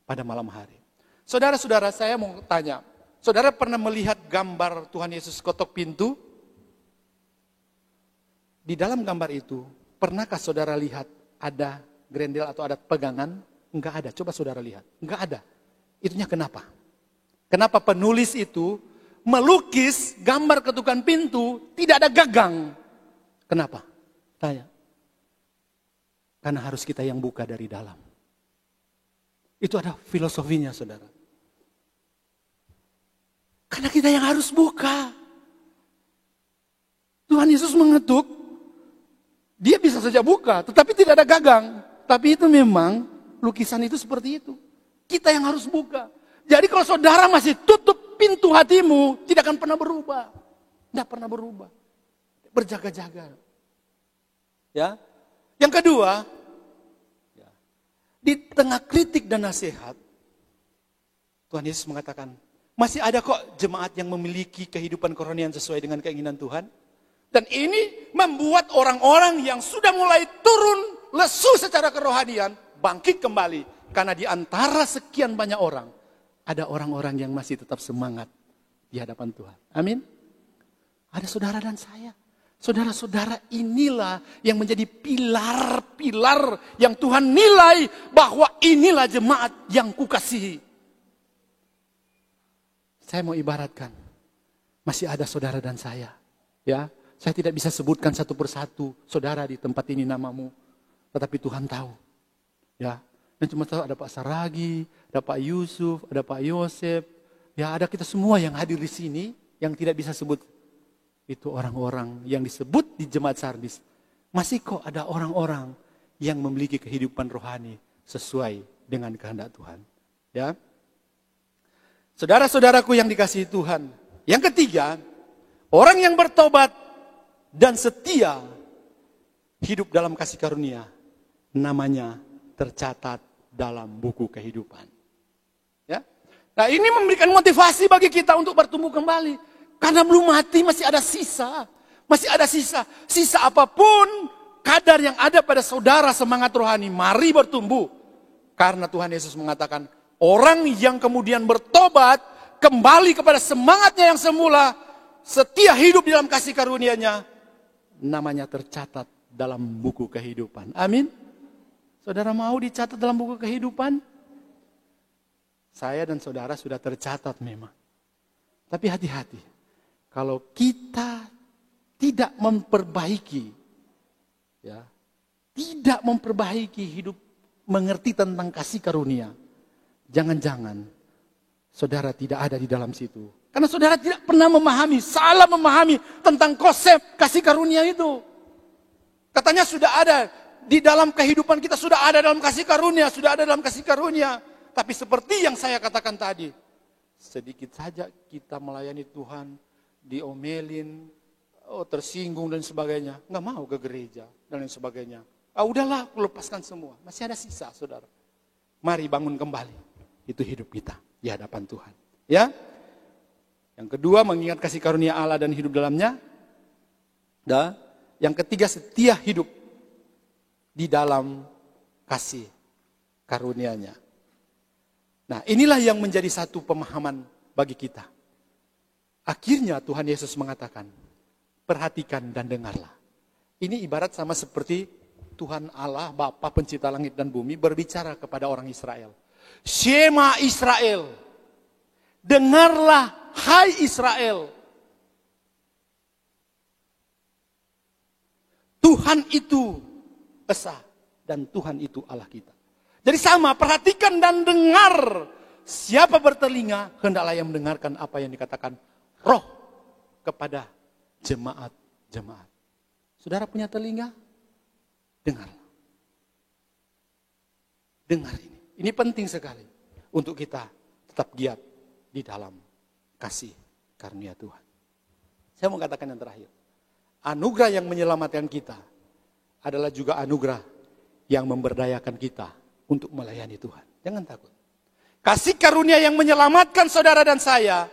Pada malam hari. Saudara-saudara, saya mau tanya. Saudara pernah melihat gambar Tuhan Yesus ketok pintu? Di dalam gambar itu, pernahkah saudara lihat ada grendel atau ada pegangan? Enggak ada, coba saudara lihat. Enggak ada. Itunya kenapa? Kenapa penulis itu melukis gambar ketukan pintu tidak ada gagang? Kenapa? Tanya. Karena harus kita yang buka dari dalam. Itu ada filosofinya, saudara. Karena kita yang harus buka. Tuhan Yesus mengetuk. Dia bisa saja buka, tetapi tidak ada gagang. Tapi itu memang lukisan itu seperti itu. Kita yang harus buka. Jadi kalau saudara masih tutup pintu hatimu, tidak akan pernah berubah. Tidak pernah berubah. Berjaga-jaga. Ya. Yang kedua, ya, di tengah kritik dan nasihat, Tuhan Yesus mengatakan, masih ada kok jemaat yang memiliki kehidupan kerohanian sesuai dengan keinginan Tuhan. Dan ini membuat orang-orang yang sudah mulai turun lesu secara kerohanian bangkit kembali. Karena di antara sekian banyak orang, ada orang-orang yang masih tetap semangat di hadapan Tuhan. Amin. Ada saudara dan saya. Saudara-saudara inilah yang menjadi pilar-pilar yang Tuhan nilai bahwa inilah jemaat yang kukasihi. Saya mau ibaratkan, masih ada saudara dan saya. Ya, saya tidak bisa sebutkan satu persatu saudara di tempat ini namamu, tetapi Tuhan tahu. Ya, dan cuma tahu ada Pak Saragi, ada Pak Yusuf, ada Pak Yosef. Ya, ada kita semua yang hadir di sini yang tidak bisa sebut. Itu orang-orang yang disebut di jemaat Sardis. Masih kok ada orang-orang yang memiliki kehidupan rohani sesuai dengan kehendak Tuhan. Ya, saudara-saudaraku yang dikasihi Tuhan. Yang ketiga, orang yang bertobat dan setia hidup dalam kasih karunia, namanya tercatat dalam buku kehidupan. Ya, nah ini memberikan motivasi bagi kita untuk bertumbuh kembali. Karena belum mati masih ada sisa. Masih ada sisa. Sisa apapun kadar yang ada pada saudara semangat rohani. Mari bertumbuh. Karena Tuhan Yesus mengatakan orang yang kemudian bertobat kembali kepada semangatnya yang semula. Setia hidup di dalam kasih karunia-Nya. Namanya tercatat dalam buku kehidupan. Amin. Saudara mau dicatat dalam buku kehidupan? Saya dan saudara sudah tercatat memang. Tapi hati-hati. Kalau kita tidak memperbaiki, ya, tidak memperbaiki hidup, mengerti tentang kasih karunia, jangan-jangan saudara tidak ada di dalam situ. Karena saudara tidak pernah memahami, salah memahami tentang konsep kasih karunia itu. Katanya sudah ada di dalam kehidupan kita, sudah ada dalam kasih karunia, sudah ada dalam kasih karunia. Tapi seperti yang saya katakan tadi, sedikit saja kita melayani Tuhan, diomelin, tersinggung dan sebagainya, nggak mau ke gereja dan lain sebagainya. Udahlah, aku lepaskan semua. Masih ada sisa, saudara. Mari bangun kembali. Itu hidup kita di hadapan Tuhan. Ya. Yang kedua, mengingat kasih karunia Allah dan hidup dalamnya. Dan yang ketiga, setia hidup di dalam kasih karunia-Nya. Nah, inilah yang menjadi satu pemahaman bagi kita. Akhirnya Tuhan Yesus mengatakan, perhatikan dan dengarlah. Ini ibarat sama seperti Tuhan Allah, Bapa pencipta langit dan bumi, berbicara kepada orang Israel. Shema Israel, dengarlah hai Israel. Tuhan itu Esa dan Tuhan itu Allah kita. Jadi sama, perhatikan dan dengar. Siapa bertelinga, hendaklah yang mendengarkan apa yang dikatakan Roh kepada jemaat-jemaat. Saudara punya telinga? Dengar. Dengar ini. Ini penting sekali untuk kita tetap giat di dalam kasih karunia Tuhan. Saya mau katakan yang terakhir. Anugerah yang menyelamatkan kita adalah juga anugerah yang memberdayakan kita untuk melayani Tuhan. Jangan takut. Kasih karunia yang menyelamatkan saudara dan saya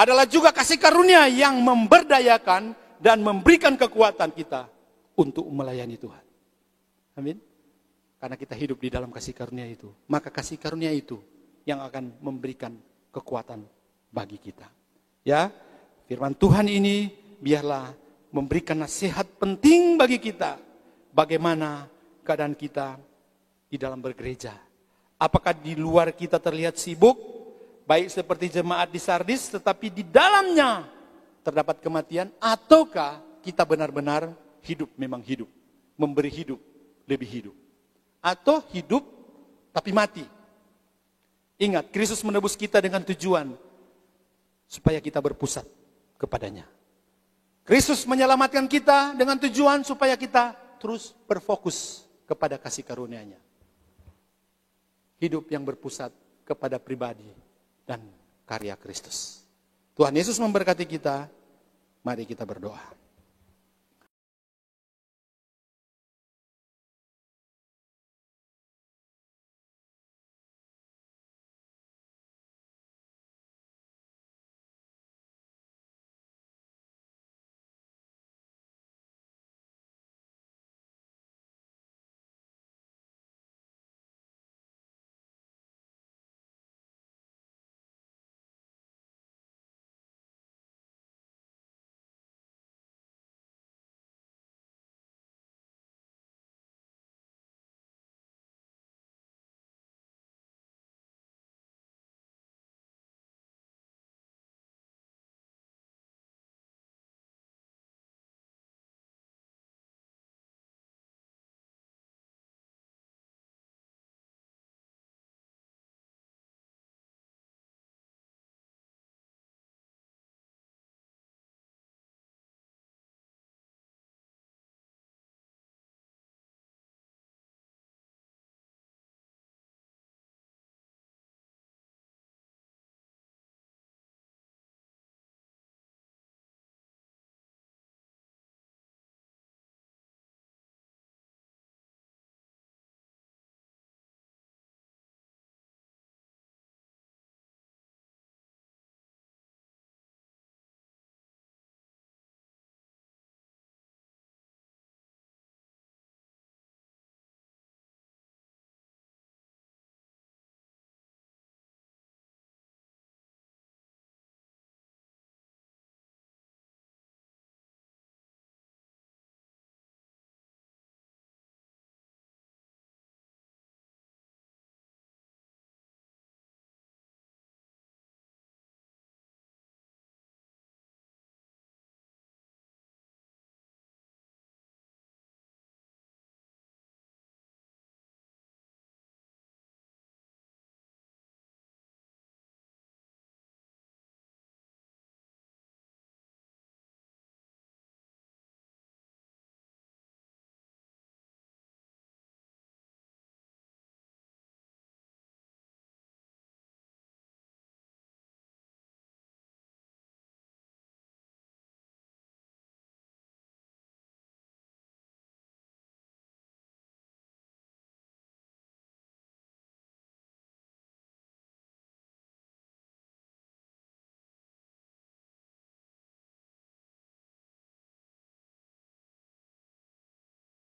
adalah juga kasih karunia yang memberdayakan dan memberikan kekuatan kita untuk melayani Tuhan. Amin. Karena kita hidup di dalam kasih karunia itu, maka kasih karunia itu yang akan memberikan kekuatan bagi kita. Ya, firman Tuhan ini biarlah memberikan nasihat penting bagi kita. Bagaimana keadaan kita di dalam bergereja. Apakah di luar kita terlihat sibuk? Baik seperti jemaat di Sardis, tetapi di dalamnya terdapat kematian. Ataukah kita benar-benar hidup memang hidup. Memberi hidup, lebih hidup. Atau hidup tapi mati. Ingat, Kristus menebus kita dengan tujuan supaya kita berpusat kepadanya. Kristus menyelamatkan kita dengan tujuan supaya kita terus berfokus kepada kasih karunia-Nya. Hidup yang berpusat kepada pribadi dan karya Kristus. Tuhan Yesus memberkati kita. Mari kita berdoa.